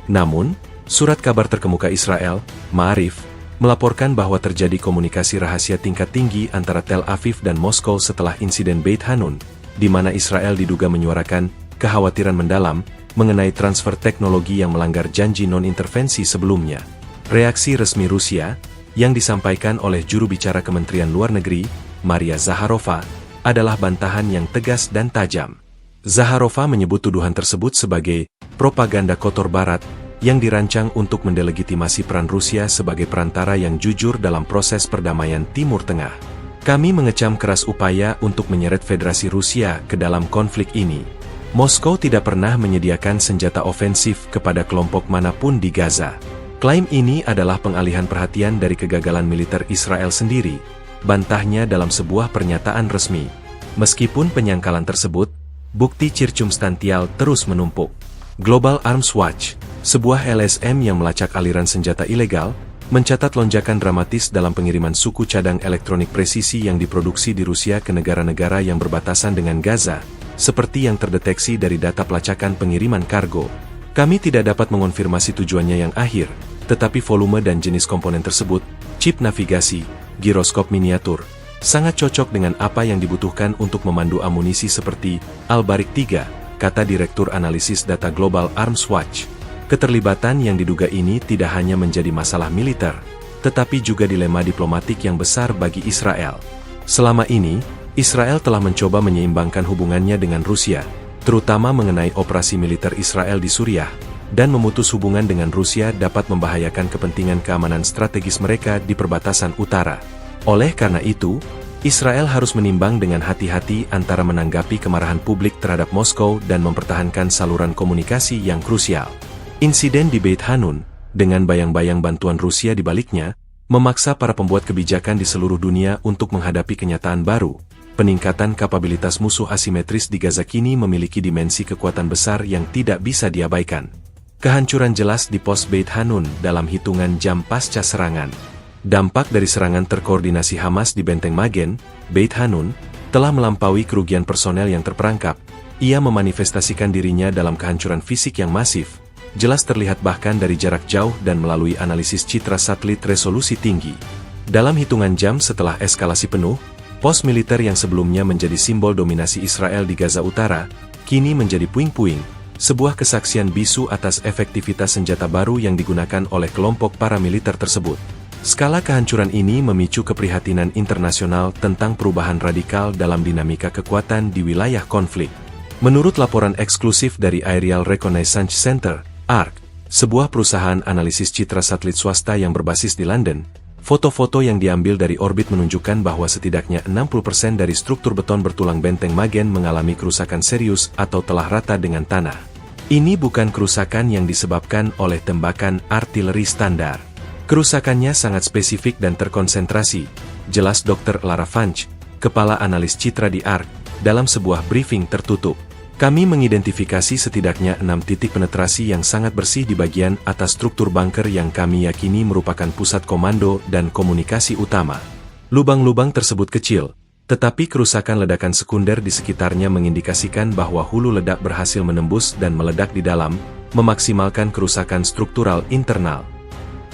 [SPEAKER 1] Namun, surat kabar terkemuka Israel, Ma'arif, melaporkan bahwa terjadi komunikasi rahasia tingkat tinggi antara Tel Aviv dan Moskow setelah insiden Beit Hanun, di mana Israel diduga menyuarakan kekhawatiran mendalam mengenai transfer teknologi yang melanggar janji non-intervensi sebelumnya. Reaksi resmi Rusia, yang disampaikan oleh juru bicara Kementerian Luar Negeri, Maria Zakharova, adalah bantahan yang tegas dan tajam. Zakharova menyebut tuduhan tersebut sebagai propaganda kotor Barat, yang dirancang untuk mendelegitimasi peran Rusia sebagai perantara yang jujur dalam proses perdamaian Timur Tengah. Kami mengecam keras upaya untuk menyeret Federasi Rusia ke dalam konflik ini. Moskow tidak pernah menyediakan senjata ofensif kepada kelompok manapun di Gaza. Klaim ini adalah pengalihan perhatian dari kegagalan militer Israel sendiri, bantahnya dalam sebuah pernyataan resmi. Meskipun penyangkalan tersebut, bukti circumstantial terus menumpuk. Global Arms Watch, sebuah LSM yang melacak aliran senjata ilegal, mencatat lonjakan dramatis dalam pengiriman suku cadang elektronik presisi yang diproduksi di Rusia ke negara-negara yang berbatasan dengan Gaza, seperti yang terdeteksi dari data pelacakan pengiriman kargo. Kami tidak dapat mengonfirmasi tujuannya yang akhir, tetapi volume dan jenis komponen tersebut, chip navigasi, giroskop miniatur, sangat cocok dengan apa yang dibutuhkan untuk memandu amunisi seperti Al-Barik 3, kata Direktur Analisis Data Global Arms Watch. Keterlibatan yang diduga ini tidak hanya menjadi masalah militer, tetapi juga dilema diplomatik yang besar bagi Israel. Selama ini, Israel telah mencoba menyeimbangkan hubungannya dengan Rusia, terutama mengenai operasi militer Israel di Suriah, dan memutus hubungan dengan Rusia dapat membahayakan kepentingan keamanan strategis mereka di perbatasan utara. Oleh karena itu, Israel harus menimbang dengan hati-hati antara menanggapi kemarahan publik terhadap Moskow dan mempertahankan saluran komunikasi yang krusial. Insiden di Beit Hanun, dengan bayang-bayang bantuan Rusia di baliknya, memaksa para pembuat kebijakan di seluruh dunia untuk menghadapi kenyataan baru. Peningkatan kapabilitas musuh asimetris di Gaza kini memiliki dimensi kekuatan besar yang tidak bisa diabaikan. Kehancuran jelas di pos Beit Hanun dalam hitungan jam pasca serangan. Dampak dari serangan terkoordinasi Hamas di Benteng Magen, Beit Hanun, telah melampaui kerugian personel yang terperangkap. Ia memanifestasikan dirinya dalam kehancuran fisik yang masif, jelas terlihat bahkan dari jarak jauh dan melalui analisis citra satelit resolusi tinggi. Dalam hitungan jam setelah eskalasi penuh, pos militer yang sebelumnya menjadi simbol dominasi Israel di Gaza Utara, kini menjadi puing-puing, sebuah kesaksian bisu atas efektivitas senjata baru yang digunakan oleh kelompok paramiliter tersebut. Skala kehancuran ini memicu keprihatinan internasional tentang perubahan radikal dalam dinamika kekuatan di wilayah konflik. Menurut laporan eksklusif dari Aerial Reconnaissance Center, ARC, sebuah perusahaan analisis citra satelit swasta yang berbasis di London, foto-foto yang diambil dari orbit menunjukkan bahwa setidaknya 60% dari struktur beton bertulang Benteng Magen mengalami kerusakan serius atau telah rata dengan tanah. Ini bukan kerusakan yang disebabkan oleh tembakan artileri standar. Kerusakannya sangat spesifik dan terkonsentrasi, jelas Dr. Lara Funch, kepala analis citra di ARC, dalam sebuah briefing tertutup. Kami mengidentifikasi setidaknya 6 titik penetrasi yang sangat bersih di bagian atas struktur bunker yang kami yakini merupakan pusat komando dan komunikasi utama. Lubang-lubang tersebut kecil, tetapi kerusakan ledakan sekunder di sekitarnya mengindikasikan bahwa hulu ledak berhasil menembus dan meledak di dalam, memaksimalkan kerusakan struktural internal.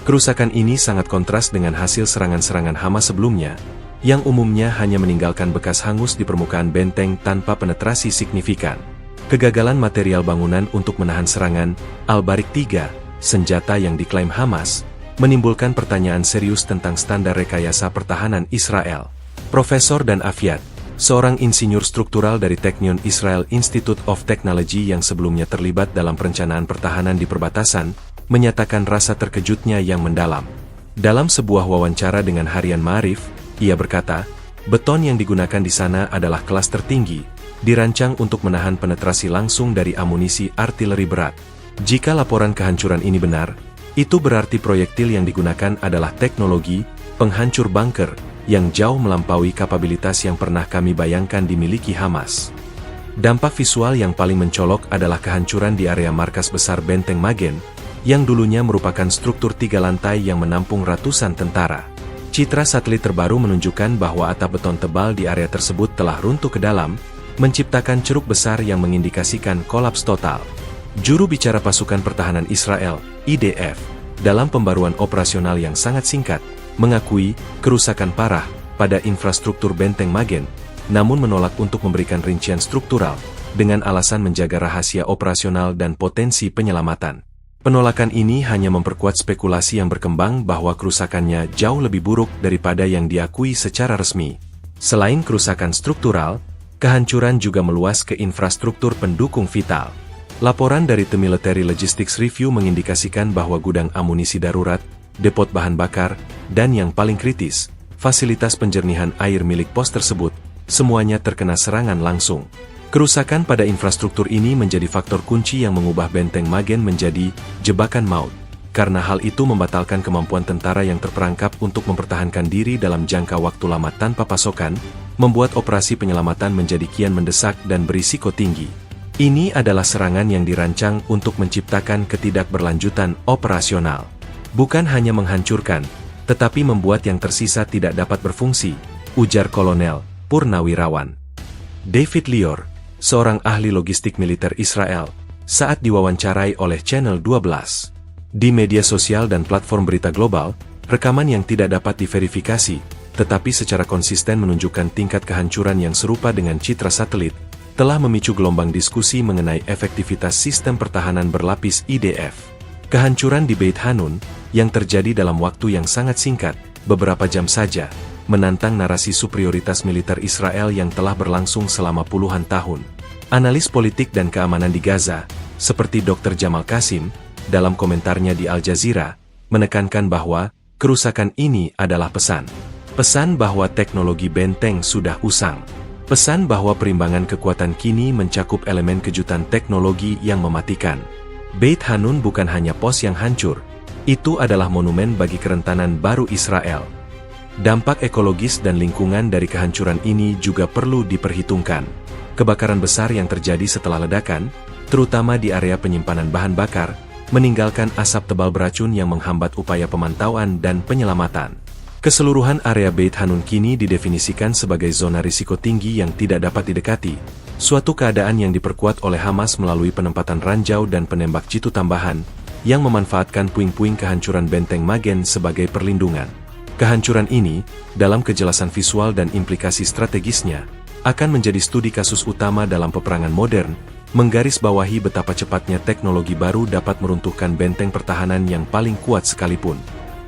[SPEAKER 1] Kerusakan ini sangat kontras dengan hasil serangan-serangan Hamas sebelumnya, yang umumnya hanya meninggalkan bekas hangus di permukaan benteng tanpa penetrasi signifikan. Kegagalan material bangunan untuk menahan serangan Al-Barik 3, senjata yang diklaim Hamas, menimbulkan pertanyaan serius tentang standar rekayasa pertahanan Israel. Profesor Dan Aviat, seorang insinyur struktural dari Technion Israel Institute of Technology yang sebelumnya terlibat dalam perencanaan pertahanan di perbatasan, menyatakan rasa terkejutnya yang mendalam. Dalam sebuah wawancara dengan harian Ma'arif, ia berkata, beton yang digunakan di sana adalah kelas tertinggi, dirancang untuk menahan penetrasi langsung dari amunisi artileri berat. Jika laporan kehancuran ini benar, itu berarti proyektil yang digunakan adalah teknologi penghancur bunker yang jauh melampaui kapabilitas yang pernah kami bayangkan dimiliki Hamas. Dampak visual yang paling mencolok adalah kehancuran di area markas besar Benteng Magen, yang dulunya merupakan struktur 3 lantai yang menampung ratusan tentara. Citra satelit terbaru menunjukkan bahwa atap beton tebal di area tersebut telah runtuh ke dalam, menciptakan ceruk besar yang mengindikasikan kolaps total. Juru bicara pasukan pertahanan Israel, IDF, dalam pembaruan operasional yang sangat singkat, mengakui kerusakan parah pada infrastruktur Benteng Magen, namun menolak untuk memberikan rincian struktural, dengan alasan menjaga rahasia operasional dan potensi penyelamatan. Penolakan ini hanya memperkuat spekulasi yang berkembang bahwa kerusakannya jauh lebih buruk daripada yang diakui secara resmi. Selain kerusakan struktural, kehancuran juga meluas ke infrastruktur pendukung vital. Laporan dari The Military Logistics Review mengindikasikan bahwa gudang amunisi darurat, depot bahan bakar, dan yang paling kritis, fasilitas penjernihan air milik pos tersebut, semuanya terkena serangan langsung. Kerusakan pada infrastruktur ini menjadi faktor kunci yang mengubah Benteng Magen menjadi jebakan maut, karena hal itu membatalkan kemampuan tentara yang terperangkap untuk mempertahankan diri dalam jangka waktu lama tanpa pasokan, membuat operasi penyelamatan menjadi kian mendesak dan berisiko tinggi. Ini adalah serangan yang dirancang untuk menciptakan ketidakberlanjutan operasional. Bukan hanya menghancurkan, tetapi membuat yang tersisa tidak dapat berfungsi, ujar Kolonel Purnawirawan David Lior, seorang ahli logistik militer Israel, saat diwawancarai oleh Channel 12. Di media sosial dan platform berita global, rekaman yang tidak dapat diverifikasi, tetapi secara konsisten menunjukkan tingkat kehancuran yang serupa dengan citra satelit, telah memicu gelombang diskusi mengenai efektivitas sistem pertahanan berlapis IDF. Kehancuran di Beit Hanun, yang terjadi dalam waktu yang sangat singkat, beberapa jam saja, menantang narasi superioritas militer Israel yang telah berlangsung selama puluhan tahun. Analis politik dan keamanan di Gaza, seperti Dr. Jamal Qasim, dalam komentarnya di Al Jazeera, menekankan bahwa kerusakan ini adalah pesan. Pesan bahwa teknologi benteng sudah usang. Pesan bahwa perimbangan kekuatan kini mencakup elemen kejutan teknologi yang mematikan. Beit Hanun bukan hanya pos yang hancur, itu adalah monumen bagi kerentanan baru Israel. Dampak ekologis dan lingkungan dari kehancuran ini juga perlu diperhitungkan. Kebakaran besar yang terjadi setelah ledakan, terutama di area penyimpanan bahan bakar, meninggalkan asap tebal beracun yang menghambat upaya pemantauan dan penyelamatan. Keseluruhan area Beit Hanun kini didefinisikan sebagai zona risiko tinggi yang tidak dapat didekati, suatu keadaan yang diperkuat oleh Hamas melalui penempatan ranjau dan penembak jitu tambahan, yang memanfaatkan puing-puing kehancuran Benteng Magen sebagai perlindungan. Kehancuran ini, dalam kejelasan visual dan implikasi strategisnya, akan menjadi studi kasus utama dalam peperangan modern, menggarisbawahi betapa cepatnya teknologi baru dapat meruntuhkan benteng pertahanan yang paling kuat sekalipun.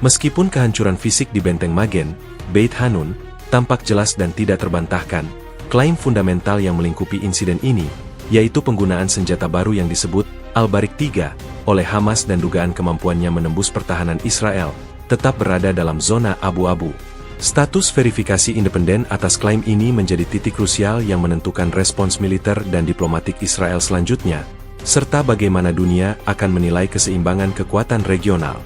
[SPEAKER 1] Meskipun kehancuran fisik di Benteng Magen, Beit Hanun, tampak jelas dan tidak terbantahkan, klaim fundamental yang melingkupi insiden ini, yaitu penggunaan senjata baru yang disebut Al-Barik 3, oleh Hamas dan dugaan kemampuannya menembus pertahanan Israel, tetap berada dalam zona abu-abu. Status verifikasi independen atas klaim ini menjadi titik krusial yang menentukan respons militer dan diplomatik Israel selanjutnya, serta bagaimana dunia akan menilai keseimbangan kekuatan regional.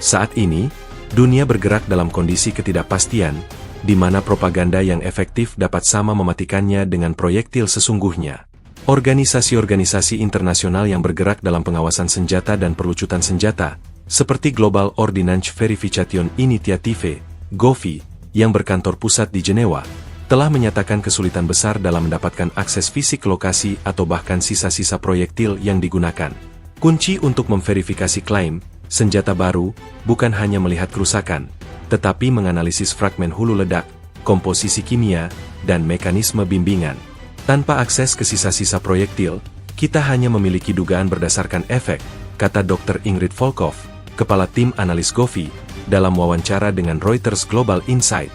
[SPEAKER 1] Saat ini, dunia bergerak dalam kondisi ketidakpastian, di mana propaganda yang efektif dapat sama mematikannya dengan proyektil sesungguhnya. Organisasi-organisasi internasional yang bergerak dalam pengawasan senjata dan perlucutan senjata, seperti Global Ordnance Verification Initiative, GOVI, yang berkantor pusat di Jenewa, telah menyatakan kesulitan besar dalam mendapatkan akses fisik ke lokasi atau bahkan sisa-sisa proyektil yang digunakan. Kunci untuk memverifikasi klaim senjata baru bukan hanya melihat kerusakan, tetapi menganalisis fragmen hulu ledak, komposisi kimia, dan mekanisme bimbingan. Tanpa akses ke sisa-sisa proyektil, kita hanya memiliki dugaan berdasarkan efek, kata Dr. Ingrid Volkov, kepala tim analis GOVI, dalam wawancara dengan Reuters Global Insight.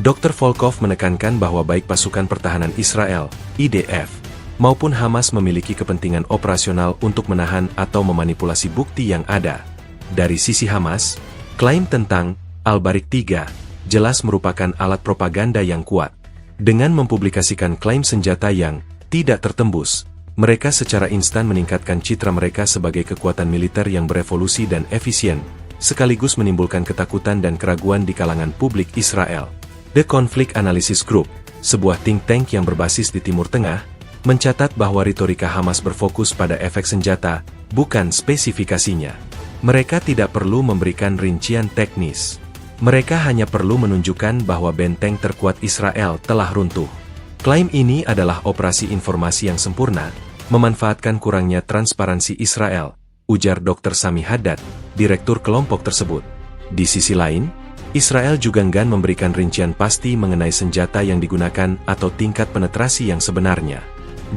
[SPEAKER 1] Dr. Volkov menekankan bahwa baik pasukan pertahanan Israel, IDF, maupun Hamas memiliki kepentingan operasional untuk menahan atau memanipulasi bukti yang ada. Dari sisi Hamas, klaim tentang Al-Barik 3 jelas merupakan alat propaganda yang kuat. Dengan mempublikasikan klaim senjata yang tidak tertembus, mereka secara instan meningkatkan citra mereka sebagai kekuatan militer yang berevolusi dan efisien, sekaligus menimbulkan ketakutan dan keraguan di kalangan publik Israel. The Conflict Analysis Group, sebuah think tank yang berbasis di Timur Tengah, mencatat bahwa retorika Hamas berfokus pada efek senjata, bukan spesifikasinya. Mereka tidak perlu memberikan rincian teknis. Mereka hanya perlu menunjukkan bahwa benteng terkuat Israel telah runtuh. Klaim ini adalah operasi informasi yang sempurna, memanfaatkan kurangnya transparansi Israel, ujar Dr. Sami Haddad, direktur kelompok tersebut. Di sisi lain, Israel juga enggan memberikan rincian pasti mengenai senjata yang digunakan atau tingkat penetrasi yang sebenarnya.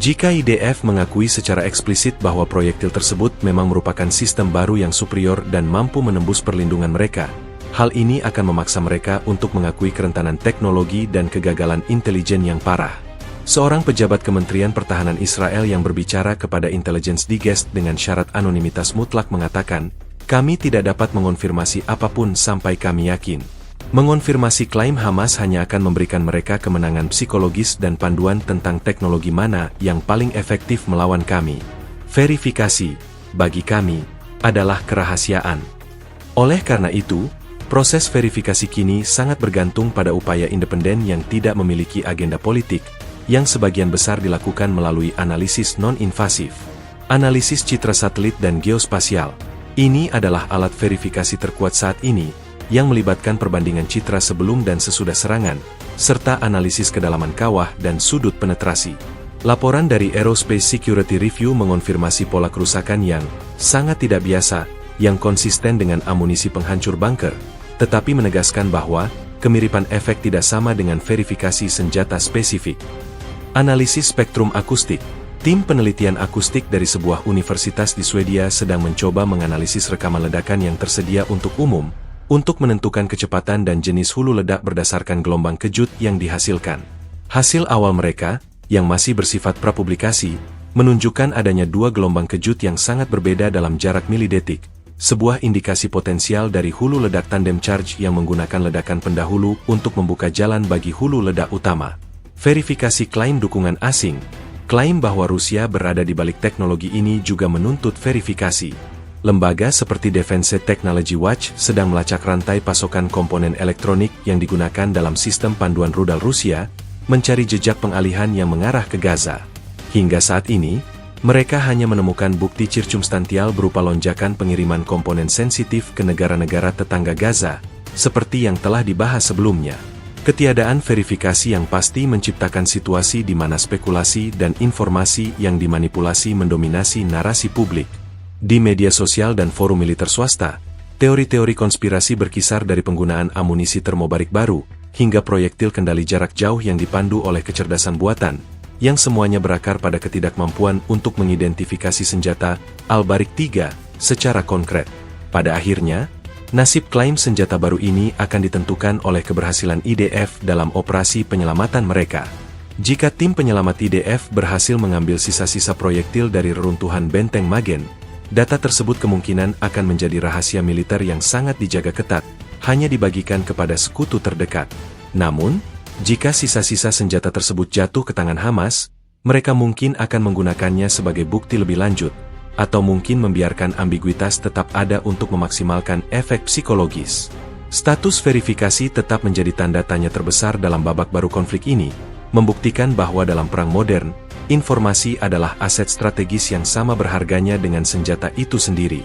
[SPEAKER 1] Jika IDF mengakui secara eksplisit bahwa proyektil tersebut memang merupakan sistem baru yang superior dan mampu menembus perlindungan mereka, hal ini akan memaksa mereka untuk mengakui kerentanan teknologi dan kegagalan intelijen yang parah. Seorang pejabat Kementerian Pertahanan Israel yang berbicara kepada Intelligence Digest dengan syarat anonimitas mutlak mengatakan, "Kami tidak dapat mengonfirmasi apapun sampai kami yakin." Mengonfirmasi klaim Hamas hanya akan memberikan mereka kemenangan psikologis dan panduan tentang teknologi mana yang paling efektif melawan kami. Verifikasi, bagi kami, adalah kerahasiaan. Oleh karena itu, proses verifikasi kini sangat bergantung pada upaya independen yang tidak memiliki agenda politik, yang sebagian besar dilakukan melalui analisis non-invasif. Analisis citra satelit dan geospasial. Ini adalah alat verifikasi terkuat saat ini, yang melibatkan perbandingan citra sebelum dan sesudah serangan, serta analisis kedalaman kawah dan sudut penetrasi. Laporan dari Aerospace Security Review mengonfirmasi pola kerusakan yang sangat tidak biasa, yang konsisten dengan amunisi penghancur bunker, tetapi menegaskan bahwa kemiripan efek tidak sama dengan verifikasi senjata spesifik. Analisis spektrum akustik. Tim penelitian akustik dari sebuah universitas di Swedia sedang mencoba menganalisis rekaman ledakan yang tersedia untuk umum, untuk menentukan kecepatan dan jenis hulu ledak berdasarkan gelombang kejut yang dihasilkan. Hasil awal mereka, yang masih bersifat prapublikasi, menunjukkan adanya dua gelombang kejut yang sangat berbeda dalam jarak milidetik, sebuah indikasi potensial dari hulu ledak tandem charge yang menggunakan ledakan pendahulu untuk membuka jalan bagi hulu ledak utama. Verifikasi klaim dukungan asing. Klaim bahwa Rusia berada di balik teknologi ini juga menuntut verifikasi. Lembaga seperti Defense Technology Watch sedang melacak rantai pasokan komponen elektronik yang digunakan dalam sistem panduan rudal Rusia, mencari jejak pengalihan yang mengarah ke Gaza. Hingga saat ini, mereka hanya menemukan bukti circumstantial berupa lonjakan pengiriman komponen sensitif ke negara-negara tetangga Gaza, seperti yang telah dibahas sebelumnya. Ketiadaan verifikasi yang pasti menciptakan situasi di mana spekulasi dan informasi yang dimanipulasi mendominasi narasi publik. Di media sosial dan forum militer swasta, teori-teori konspirasi berkisar dari penggunaan amunisi termobarik baru, hingga proyektil kendali jarak jauh yang dipandu oleh kecerdasan buatan, yang semuanya berakar pada ketidakmampuan untuk mengidentifikasi senjata Al-Barik 3 secara konkret. Pada akhirnya, nasib klaim senjata baru ini akan ditentukan oleh keberhasilan IDF dalam operasi penyelamatan mereka. Jika tim penyelamat IDF berhasil mengambil sisa-sisa proyektil dari reruntuhan benteng Magen, data tersebut kemungkinan akan menjadi rahasia militer yang sangat dijaga ketat, hanya dibagikan kepada sekutu terdekat. Namun, jika sisa-sisa senjata tersebut jatuh ke tangan Hamas, mereka mungkin akan menggunakannya sebagai bukti lebih lanjut, atau mungkin membiarkan ambiguitas tetap ada untuk memaksimalkan efek psikologis. Status verifikasi tetap menjadi tanda tanya terbesar dalam babak baru konflik ini, membuktikan bahwa dalam perang modern, informasi adalah aset strategis yang sama berharganya dengan senjata itu sendiri.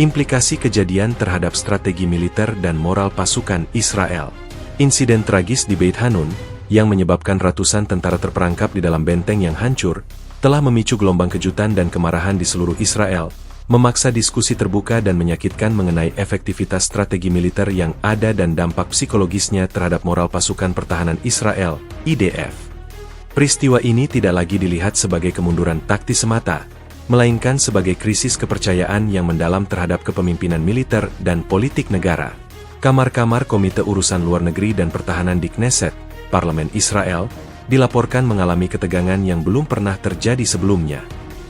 [SPEAKER 1] Implikasi kejadian terhadap strategi militer dan moral pasukan Israel. Insiden tragis di Beit Hanun, yang menyebabkan ratusan tentara terperangkap di dalam benteng yang hancur, telah memicu gelombang kejutan dan kemarahan di seluruh Israel, memaksa diskusi terbuka dan menyakitkan mengenai efektivitas strategi militer yang ada dan dampak psikologisnya terhadap moral pasukan pertahanan Israel, IDF. Peristiwa ini tidak lagi dilihat sebagai kemunduran taktis semata, melainkan sebagai krisis kepercayaan yang mendalam terhadap kepemimpinan militer dan politik negara. Kamar-kamar Komite Urusan Luar Negeri dan Pertahanan di Knesset, Parlemen Israel, dilaporkan mengalami ketegangan yang belum pernah terjadi sebelumnya.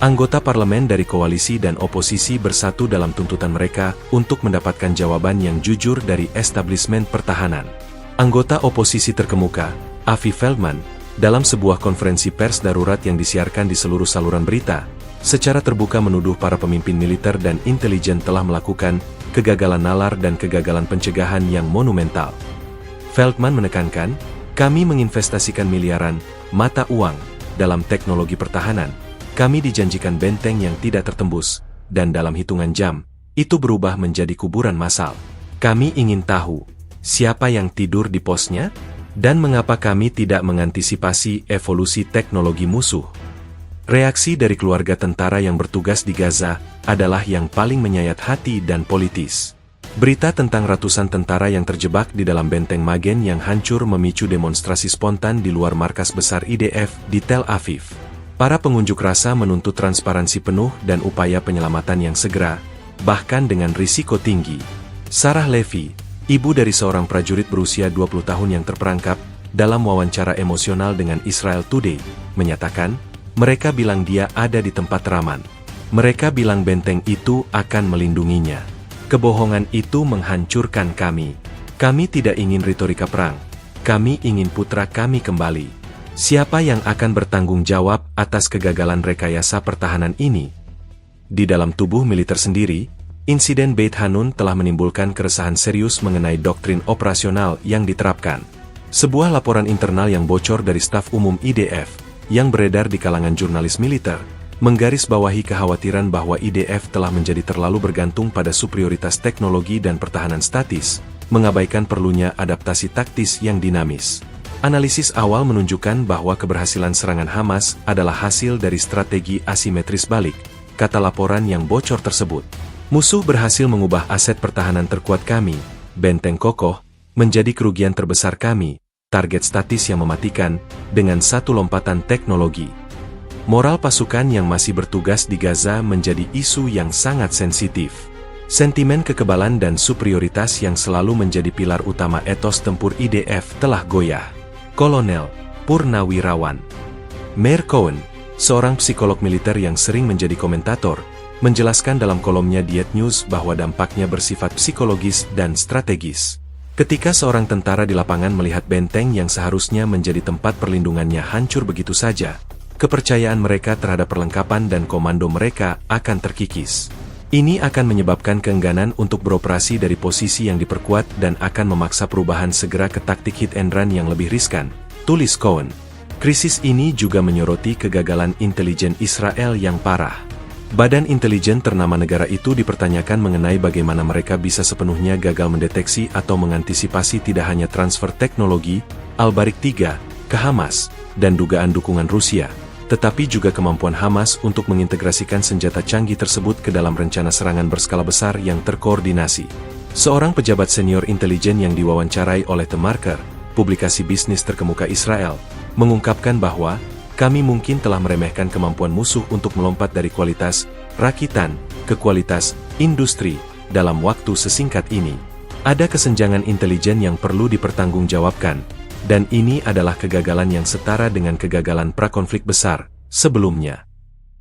[SPEAKER 1] Anggota parlemen dari koalisi dan oposisi bersatu dalam tuntutan mereka untuk mendapatkan jawaban yang jujur dari establishment pertahanan. Anggota oposisi terkemuka, Avi Feldman, dalam sebuah konferensi pers darurat yang disiarkan di seluruh saluran berita, secara terbuka menuduh para pemimpin militer dan intelijen telah melakukan kegagalan nalar dan kegagalan pencegahan yang monumental. Feldman menekankan, "Kami menginvestasikan miliaran mata uang dalam teknologi pertahanan. Kami dijanjikan benteng yang tidak tertembus, dan dalam hitungan jam, itu berubah menjadi kuburan massal. Kami ingin tahu, siapa yang tidur di posnya? Dan mengapa kami tidak mengantisipasi evolusi teknologi musuh?" Reaksi dari keluarga tentara yang bertugas di Gaza adalah yang paling menyayat hati dan politis. Berita tentang ratusan tentara yang terjebak di dalam benteng Magen yang hancur memicu demonstrasi spontan di luar markas besar IDF di Tel Aviv. Para pengunjuk rasa menuntut transparansi penuh dan upaya penyelamatan yang segera, bahkan dengan risiko tinggi. Sarah Levy, ibu dari seorang prajurit berusia 20 tahun yang terperangkap, dalam wawancara emosional dengan Israel Today, menyatakan, "Mereka bilang dia ada di tempat aman. Mereka bilang benteng itu akan melindunginya. Kebohongan itu menghancurkan kami. Kami tidak ingin retorika perang. Kami ingin putra kami kembali. Siapa yang akan bertanggung jawab atas kegagalan rekayasa pertahanan ini?" Di dalam tubuh militer sendiri, insiden Beit Hanun telah menimbulkan keresahan serius mengenai doktrin operasional yang diterapkan. Sebuah laporan internal yang bocor dari staf umum IDF, yang beredar di kalangan jurnalis militer, menggarisbawahi kekhawatiran bahwa IDF telah menjadi terlalu bergantung pada superioritas teknologi dan pertahanan statis, mengabaikan perlunya adaptasi taktis yang dinamis. Analisis awal menunjukkan bahwa keberhasilan serangan Hamas adalah hasil dari strategi asimetris balik, kata laporan yang bocor tersebut. Musuh berhasil mengubah aset pertahanan terkuat kami, benteng kokoh, menjadi kerugian terbesar kami, target statis yang mematikan, dengan satu lompatan teknologi. Moral pasukan yang masih bertugas di Gaza menjadi isu yang sangat sensitif. Sentimen kekebalan dan superioritas yang selalu menjadi pilar utama etos tempur IDF telah goyah. Kolonel Purnawirawan Meir Cohen, seorang psikolog militer yang sering menjadi komentator, menjelaskan dalam kolomnya Diet News bahwa dampaknya bersifat psikologis dan strategis. Ketika seorang tentara di lapangan melihat benteng yang seharusnya menjadi tempat perlindungannya hancur begitu saja, kepercayaan mereka terhadap perlengkapan dan komando mereka akan terkikis. Ini akan menyebabkan keengganan untuk beroperasi dari posisi yang diperkuat dan akan memaksa perubahan segera ke taktik hit and run yang lebih riskan, tulis Cohen. Krisis ini juga menyoroti kegagalan intelijen Israel yang parah. Badan intelijen ternama negara itu dipertanyakan mengenai bagaimana mereka bisa sepenuhnya gagal mendeteksi atau mengantisipasi tidak hanya transfer teknologi, Al-Barik III, ke Hamas, dan dugaan dukungan Rusia, tetapi juga kemampuan Hamas untuk mengintegrasikan senjata canggih tersebut ke dalam rencana serangan berskala besar yang terkoordinasi. Seorang pejabat senior intelijen yang diwawancarai oleh The Marker, publikasi bisnis terkemuka Israel, mengungkapkan bahwa, "Kami mungkin telah meremehkan kemampuan musuh untuk melompat dari kualitas rakitan ke kualitas industri dalam waktu sesingkat ini. Ada kesenjangan intelijen yang perlu dipertanggungjawabkan, dan ini adalah kegagalan yang setara dengan kegagalan prakonflik besar sebelumnya."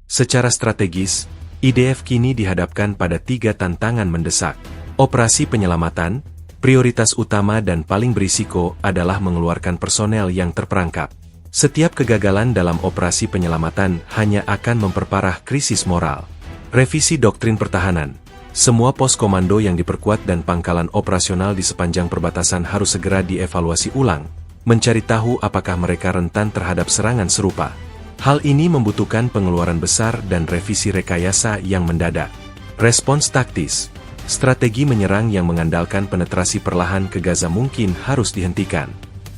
[SPEAKER 1] Secara strategis, IDF kini dihadapkan pada 3 tantangan mendesak. Operasi penyelamatan, prioritas utama dan paling berisiko adalah mengeluarkan personel yang terperangkap. Setiap kegagalan dalam operasi penyelamatan hanya akan memperparah krisis moral. Revisi doktrin pertahanan. Semua pos komando yang diperkuat dan pangkalan operasional di sepanjang perbatasan harus segera dievaluasi ulang, mencari tahu apakah mereka rentan terhadap serangan serupa. Hal ini membutuhkan pengeluaran besar dan revisi rekayasa yang mendadak. Respons taktis. Strategi menyerang yang mengandalkan penetrasi perlahan ke Gaza mungkin harus dihentikan.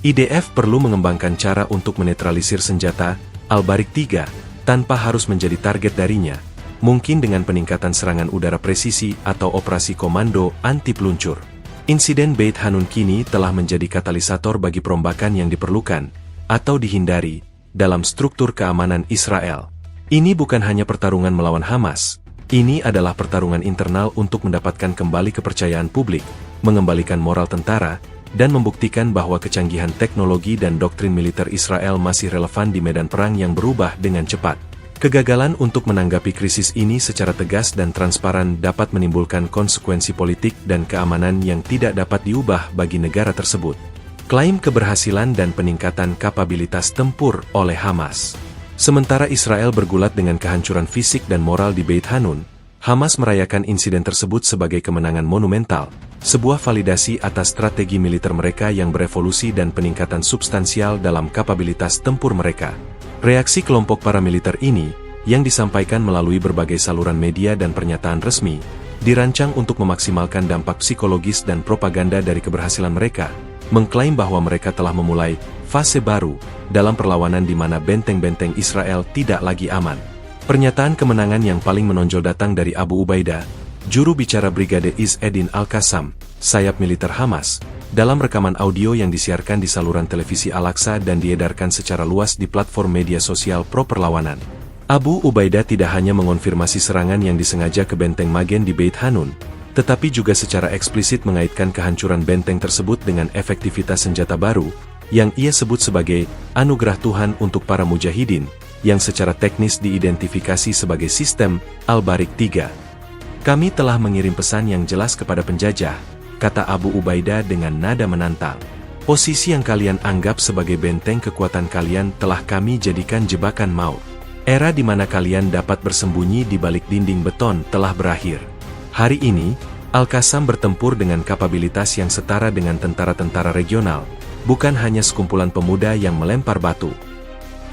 [SPEAKER 1] IDF perlu mengembangkan cara untuk menetralisir senjata Al-Barik 3 tanpa harus menjadi target darinya, mungkin dengan peningkatan serangan udara presisi atau operasi komando anti-peluncur. Insiden Beit Hanun kini telah menjadi katalisator bagi perombakan yang diperlukan atau dihindari dalam struktur keamanan Israel. Ini bukan hanya pertarungan melawan Hamas, ini adalah pertarungan internal untuk mendapatkan kembali kepercayaan publik, mengembalikan moral tentara, dan membuktikan bahwa kecanggihan teknologi dan doktrin militer Israel masih relevan di medan perang yang berubah dengan cepat. Kegagalan untuk menanggapi krisis ini secara tegas dan transparan dapat menimbulkan konsekuensi politik dan keamanan yang tidak dapat diubah bagi negara tersebut. Klaim keberhasilan dan peningkatan kapabilitas tempur oleh Hamas. Sementara Israel bergulat dengan kehancuran fisik dan moral di Beit Hanun, Hamas merayakan insiden tersebut sebagai kemenangan monumental, sebuah validasi atas strategi militer mereka yang berevolusi dan peningkatan substansial dalam kapabilitas tempur mereka. Reaksi kelompok paramiliter ini, yang disampaikan melalui berbagai saluran media dan pernyataan resmi, dirancang untuk memaksimalkan dampak psikologis dan propaganda dari keberhasilan mereka, mengklaim bahwa mereka telah memulai fase baru dalam perlawanan di mana benteng-benteng Israel tidak lagi aman. Pernyataan kemenangan yang paling menonjol datang dari Abu Ubaidah, juru bicara Brigade Izz-Edin Al-Qassam, sayap militer Hamas, dalam rekaman audio yang disiarkan di saluran televisi Al-Aqsa dan diedarkan secara luas di platform media sosial pro-perlawanan. Abu Ubaidah tidak hanya mengonfirmasi serangan yang disengaja ke benteng Magen di Beit Hanun, tetapi juga secara eksplisit mengaitkan kehancuran benteng tersebut dengan efektivitas senjata baru, yang ia sebut sebagai anugerah Tuhan untuk para mujahidin, yang secara teknis diidentifikasi sebagai sistem Al-Barik 3. Kami telah mengirim pesan yang jelas kepada penjajah, kata Abu Ubaidah dengan nada menantang. Posisi yang kalian anggap sebagai benteng kekuatan kalian telah kami jadikan jebakan maut. Era di mana kalian dapat bersembunyi di balik dinding beton telah berakhir. Hari ini, Al-Qassam bertempur dengan kapabilitas yang setara dengan tentara-tentara regional, bukan hanya sekumpulan pemuda yang melempar batu.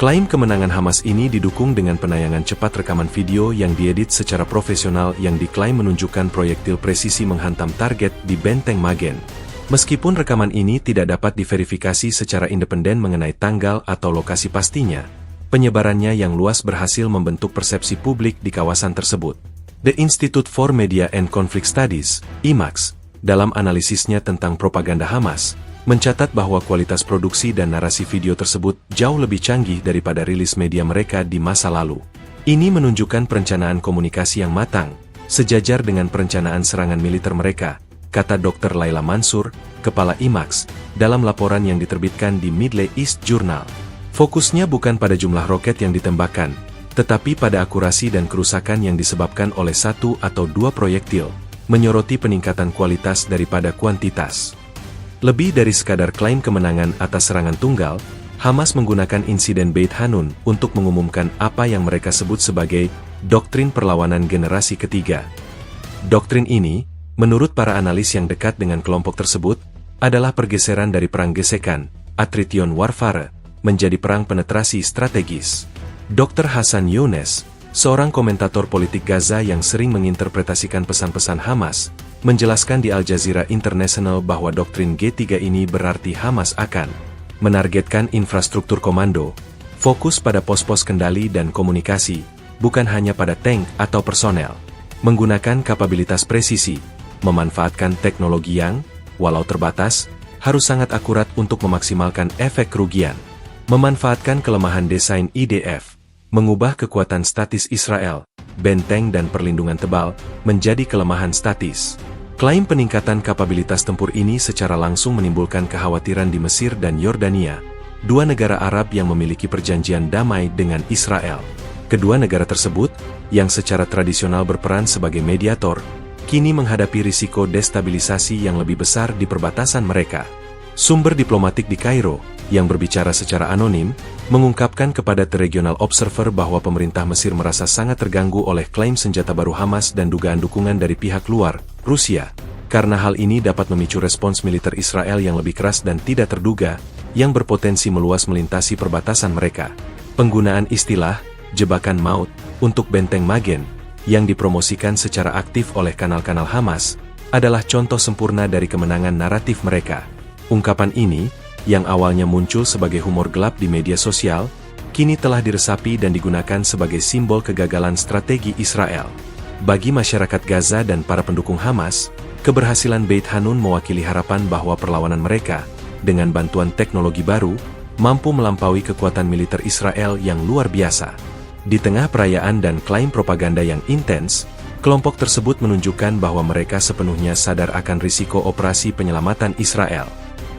[SPEAKER 1] Klaim kemenangan Hamas ini didukung dengan penayangan cepat rekaman video yang diedit secara profesional yang diklaim menunjukkan proyektil presisi menghantam target di benteng Magen. Meskipun rekaman ini tidak dapat diverifikasi secara independen mengenai tanggal atau lokasi pastinya, penyebarannya yang luas berhasil membentuk persepsi publik di kawasan tersebut. The Institute for Media and Conflict Studies, IMAX, dalam analisisnya tentang propaganda Hamas, mencatat bahwa kualitas produksi dan narasi video tersebut jauh lebih canggih daripada rilis media mereka di masa lalu. Ini menunjukkan perencanaan komunikasi yang matang, sejajar dengan perencanaan serangan militer mereka, kata Dr. Laila Mansur, Kepala IMAX, dalam laporan yang diterbitkan di Middle East Journal. Fokusnya bukan pada jumlah roket yang ditembakkan, tetapi pada akurasi dan kerusakan yang disebabkan oleh satu atau dua proyektil, menyoroti peningkatan kualitas daripada kuantitas. Lebih dari sekadar klaim kemenangan atas serangan tunggal, Hamas menggunakan insiden Beit Hanun untuk mengumumkan apa yang mereka sebut sebagai doktrin perlawanan generasi ketiga. Doktrin ini, menurut para analis yang dekat dengan kelompok tersebut, adalah pergeseran dari perang gesekan, attrition warfare, menjadi perang penetrasi strategis. Dr. Hasan Younes, seorang komentator politik Gaza yang sering menginterpretasikan pesan-pesan Hamas, menjelaskan di Al Jazeera International bahwa doktrin G3 ini berarti Hamas akan menargetkan infrastruktur komando, fokus pada pos-pos kendali dan komunikasi, bukan hanya pada tank atau personel, menggunakan kapabilitas presisi, memanfaatkan teknologi yang, walau terbatas, harus sangat akurat untuk memaksimalkan efek kerugian, memanfaatkan kelemahan desain IDF, mengubah kekuatan statis Israel, benteng dan perlindungan tebal, menjadi kelemahan statis. Klaim peningkatan kapabilitas tempur ini secara langsung menimbulkan kekhawatiran di Mesir dan Yordania, dua negara Arab yang memiliki perjanjian damai dengan Israel. Kedua negara tersebut, yang secara tradisional berperan sebagai mediator, kini menghadapi risiko destabilisasi yang lebih besar di perbatasan mereka. Sumber diplomatik di Kairo, yang berbicara secara anonim, mengungkapkan kepada The Regional Observer bahwa pemerintah Mesir merasa sangat terganggu oleh klaim senjata baru Hamas dan dugaan dukungan dari pihak luar, Rusia. karena hal ini dapat memicu respons militer Israel yang lebih keras dan tidak terduga, yang berpotensi meluas melintasi perbatasan mereka. Penggunaan istilah jebakan maut untuk benteng Magen yang dipromosikan secara aktif oleh kanal-kanal Hamas adalah contoh sempurna dari kemenangan naratif mereka. Ungkapan ini, yang awalnya muncul sebagai humor gelap di media sosial, kini telah diresapi dan digunakan sebagai simbol kegagalan strategi Israel. Bagi masyarakat Gaza dan para pendukung Hamas, keberhasilan Beit Hanun mewakili harapan bahwa perlawanan mereka, dengan bantuan teknologi baru, mampu melampaui kekuatan militer Israel yang luar biasa. Di tengah perayaan dan klaim propaganda yang intens, kelompok tersebut menunjukkan bahwa mereka sepenuhnya sadar akan risiko operasi penyelamatan Israel.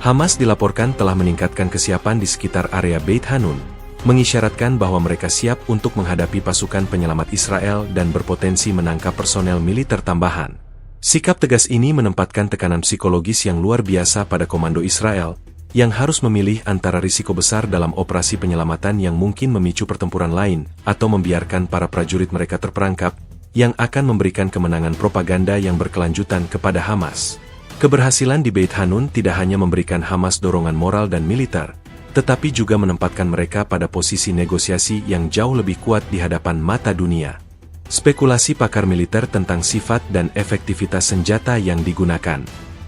[SPEAKER 1] Hamas dilaporkan telah meningkatkan kesiapan di sekitar area Beit Hanun, mengisyaratkan bahwa mereka siap untuk menghadapi pasukan penyelamat Israel dan berpotensi menangkap personel militer tambahan. Sikap tegas ini menempatkan tekanan psikologis yang luar biasa pada komando Israel, yang harus memilih antara risiko besar dalam operasi penyelamatan yang mungkin memicu pertempuran lain, atau membiarkan para prajurit mereka terperangkap, yang akan memberikan kemenangan propaganda yang berkelanjutan kepada Hamas. Keberhasilan di Beit Hanun tidak hanya memberikan Hamas dorongan moral dan militer, tetapi juga menempatkan mereka pada posisi negosiasi yang jauh lebih kuat di hadapan mata dunia. Spekulasi pakar militer tentang sifat dan efektivitas senjata yang digunakan.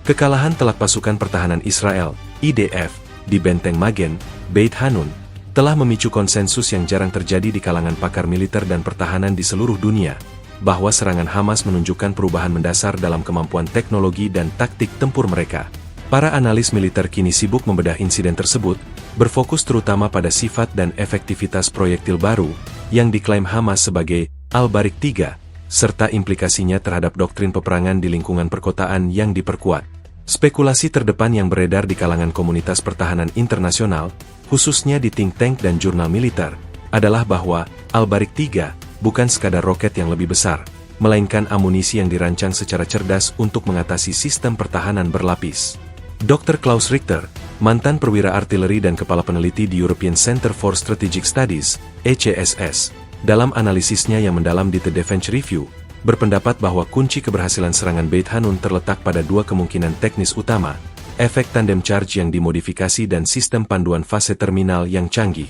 [SPEAKER 1] Kekalahan telak pasukan pertahanan Israel, IDF, di benteng Magen, Beit Hanun, telah memicu konsensus yang jarang terjadi di kalangan pakar militer dan pertahanan di seluruh dunia, bahwa serangan Hamas menunjukkan perubahan mendasar dalam kemampuan teknologi dan taktik tempur mereka. Para analis militer kini sibuk membedah insiden tersebut, berfokus terutama pada sifat dan efektivitas proyektil baru, yang diklaim Hamas sebagai Al-Barik 3, serta implikasinya terhadap doktrin peperangan di lingkungan perkotaan yang diperkuat. Spekulasi terdepan yang beredar di kalangan komunitas pertahanan internasional, khususnya di think tank dan jurnal militer, adalah bahwa Al-Barik 3 bukan sekadar roket yang lebih besar, melainkan amunisi yang dirancang secara cerdas untuk mengatasi sistem pertahanan berlapis. Dr. Klaus Richter, mantan perwira artileri dan kepala peneliti di European Center for Strategic Studies, ECSS, dalam analisisnya yang mendalam di The Defense Review, berpendapat bahwa kunci keberhasilan serangan Beit Hanun terletak pada dua kemungkinan teknis utama, efek tandem charge yang dimodifikasi dan sistem panduan fase terminal yang canggih.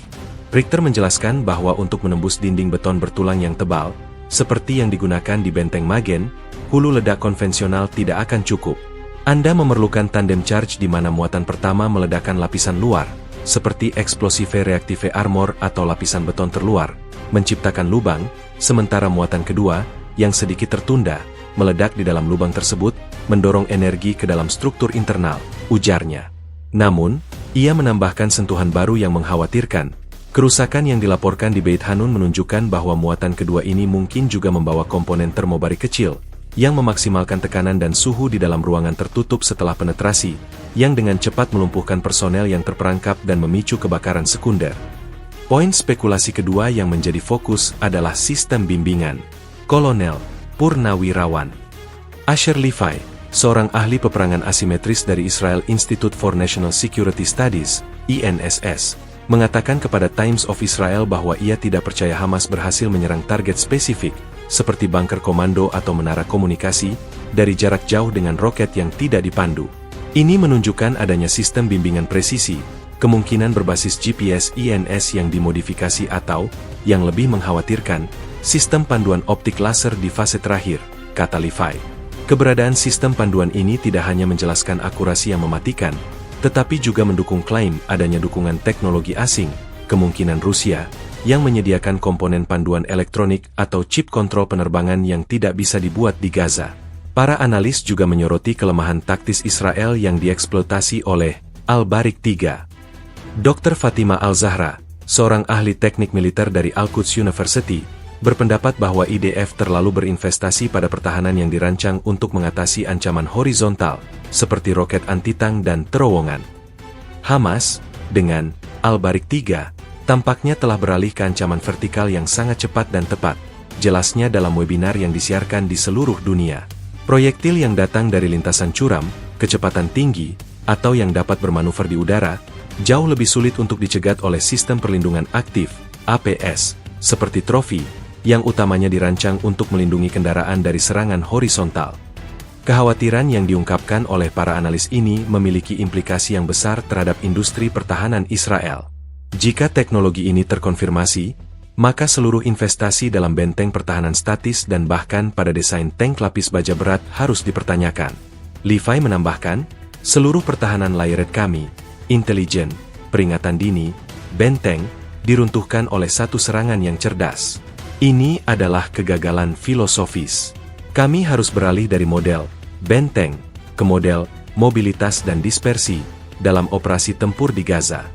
[SPEAKER 1] Richter menjelaskan bahwa untuk menembus dinding beton bertulang yang tebal, seperti yang digunakan di benteng Magen, hulu ledak konvensional tidak akan cukup. Anda memerlukan tandem charge di mana muatan pertama meledakkan lapisan luar, seperti explosive reactive armor atau lapisan beton terluar, menciptakan lubang, sementara muatan kedua, yang sedikit tertunda, meledak di dalam lubang tersebut, mendorong energi ke dalam struktur internal, ujarnya. Namun, ia menambahkan sentuhan baru yang mengkhawatirkan. Kerusakan yang dilaporkan di Beit Hanun menunjukkan bahwa muatan kedua ini mungkin juga membawa komponen termobarik kecil, yang memaksimalkan tekanan dan suhu di dalam ruangan tertutup setelah penetrasi, yang dengan cepat melumpuhkan personel yang terperangkap dan memicu kebakaran sekunder. Poin spekulasi kedua yang menjadi fokus adalah sistem bimbingan. Kolonel Purnawirawan Asher Levi, seorang ahli peperangan asimetris dari Israel Institute for National Security Studies, INSS, mengatakan kepada Times of Israel bahwa ia tidak percaya Hamas berhasil menyerang target spesifik, seperti bunker komando atau menara komunikasi, dari jarak jauh dengan roket yang tidak dipandu. Ini menunjukkan adanya sistem bimbingan presisi, kemungkinan berbasis GPS INS yang dimodifikasi atau, yang lebih mengkhawatirkan, sistem panduan optik laser di fase terakhir, kata Levi. Keberadaan sistem panduan ini tidak hanya menjelaskan akurasi yang mematikan, tetapi juga mendukung klaim adanya dukungan teknologi asing, kemungkinan Rusia, yang menyediakan komponen panduan elektronik atau chip kontrol penerbangan yang tidak bisa dibuat di Gaza. Para analis juga menyoroti kelemahan taktis Israel yang dieksploitasi oleh Al-Barik 3. Dr. Fatima Al-Zahra, seorang ahli teknik militer dari Al-Quds University, berpendapat bahwa IDF terlalu berinvestasi pada pertahanan yang dirancang untuk mengatasi ancaman horizontal, seperti roket anti-tank dan terowongan. Hamas, dengan Al-Barik 3, tampaknya telah beralih ke ancaman vertikal yang sangat cepat dan tepat, jelasnya dalam webinar yang disiarkan di seluruh dunia. Proyektil yang datang dari lintasan curam, kecepatan tinggi, atau yang dapat bermanuver di udara, jauh lebih sulit untuk dicegat oleh sistem perlindungan aktif, APS, seperti Trofi, yang utamanya dirancang untuk melindungi kendaraan dari serangan horizontal. Kekhawatiran yang diungkapkan oleh para analis ini memiliki implikasi yang besar terhadap industri pertahanan Israel. Jika teknologi ini terkonfirmasi, maka seluruh investasi dalam benteng pertahanan statis dan bahkan pada desain tank lapis baja berat harus dipertanyakan. Levi menambahkan, seluruh pertahanan layered kami, intelijen, peringatan dini, benteng, diruntuhkan oleh satu serangan yang cerdas. Ini adalah kegagalan filosofis. Kami harus beralih dari model benteng ke model mobilitas dan dispersi dalam operasi tempur di Gaza.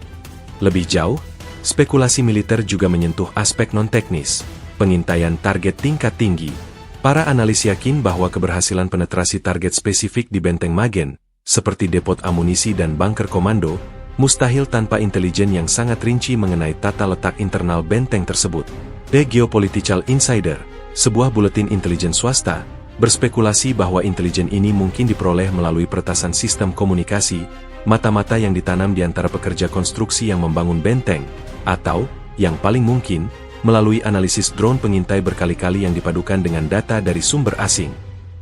[SPEAKER 1] Lebih jauh, spekulasi militer juga menyentuh aspek non-teknis, pengintaian target tingkat tinggi. Para analis yakin bahwa keberhasilan penetrasi target spesifik di benteng Magen, seperti depot amunisi dan bunker komando, mustahil tanpa intelijen yang sangat rinci mengenai tata letak internal benteng tersebut. The Geopolitical Insider, sebuah buletin intelijen swasta, berspekulasi bahwa intelijen ini mungkin diperoleh melalui peretasan sistem komunikasi, mata-mata yang ditanam di antara pekerja konstruksi yang membangun benteng, atau, yang paling mungkin, melalui analisis drone pengintai berkali-kali yang dipadukan dengan data dari sumber asing.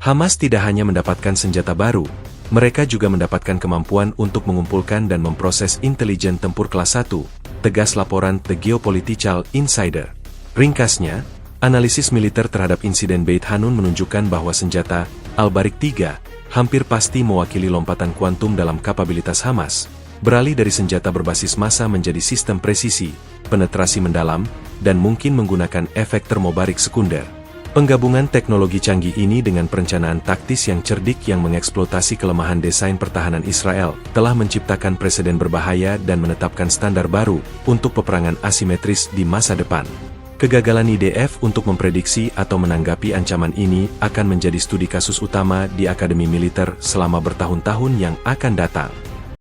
[SPEAKER 1] Hamas tidak hanya mendapatkan senjata baru, mereka juga mendapatkan kemampuan untuk mengumpulkan dan memproses intelijen tempur kelas 1, tegas laporan The Geopolitical Insider. Ringkasnya, analisis militer terhadap insiden Beit Hanun menunjukkan bahwa senjata Al-Barik 3 hampir pasti mewakili lompatan kuantum dalam kapabilitas Hamas, beralih dari senjata berbasis massa menjadi sistem presisi, penetrasi mendalam, dan mungkin menggunakan efek termobarik sekunder. Penggabungan teknologi canggih ini dengan perencanaan taktis yang cerdik yang mengeksploitasi kelemahan desain pertahanan Israel telah menciptakan preseden berbahaya dan menetapkan standar baru untuk peperangan asimetris di masa depan. Kegagalan IDF untuk memprediksi atau menanggapi ancaman ini akan menjadi studi kasus utama di Akademi Militer selama bertahun-tahun yang akan datang.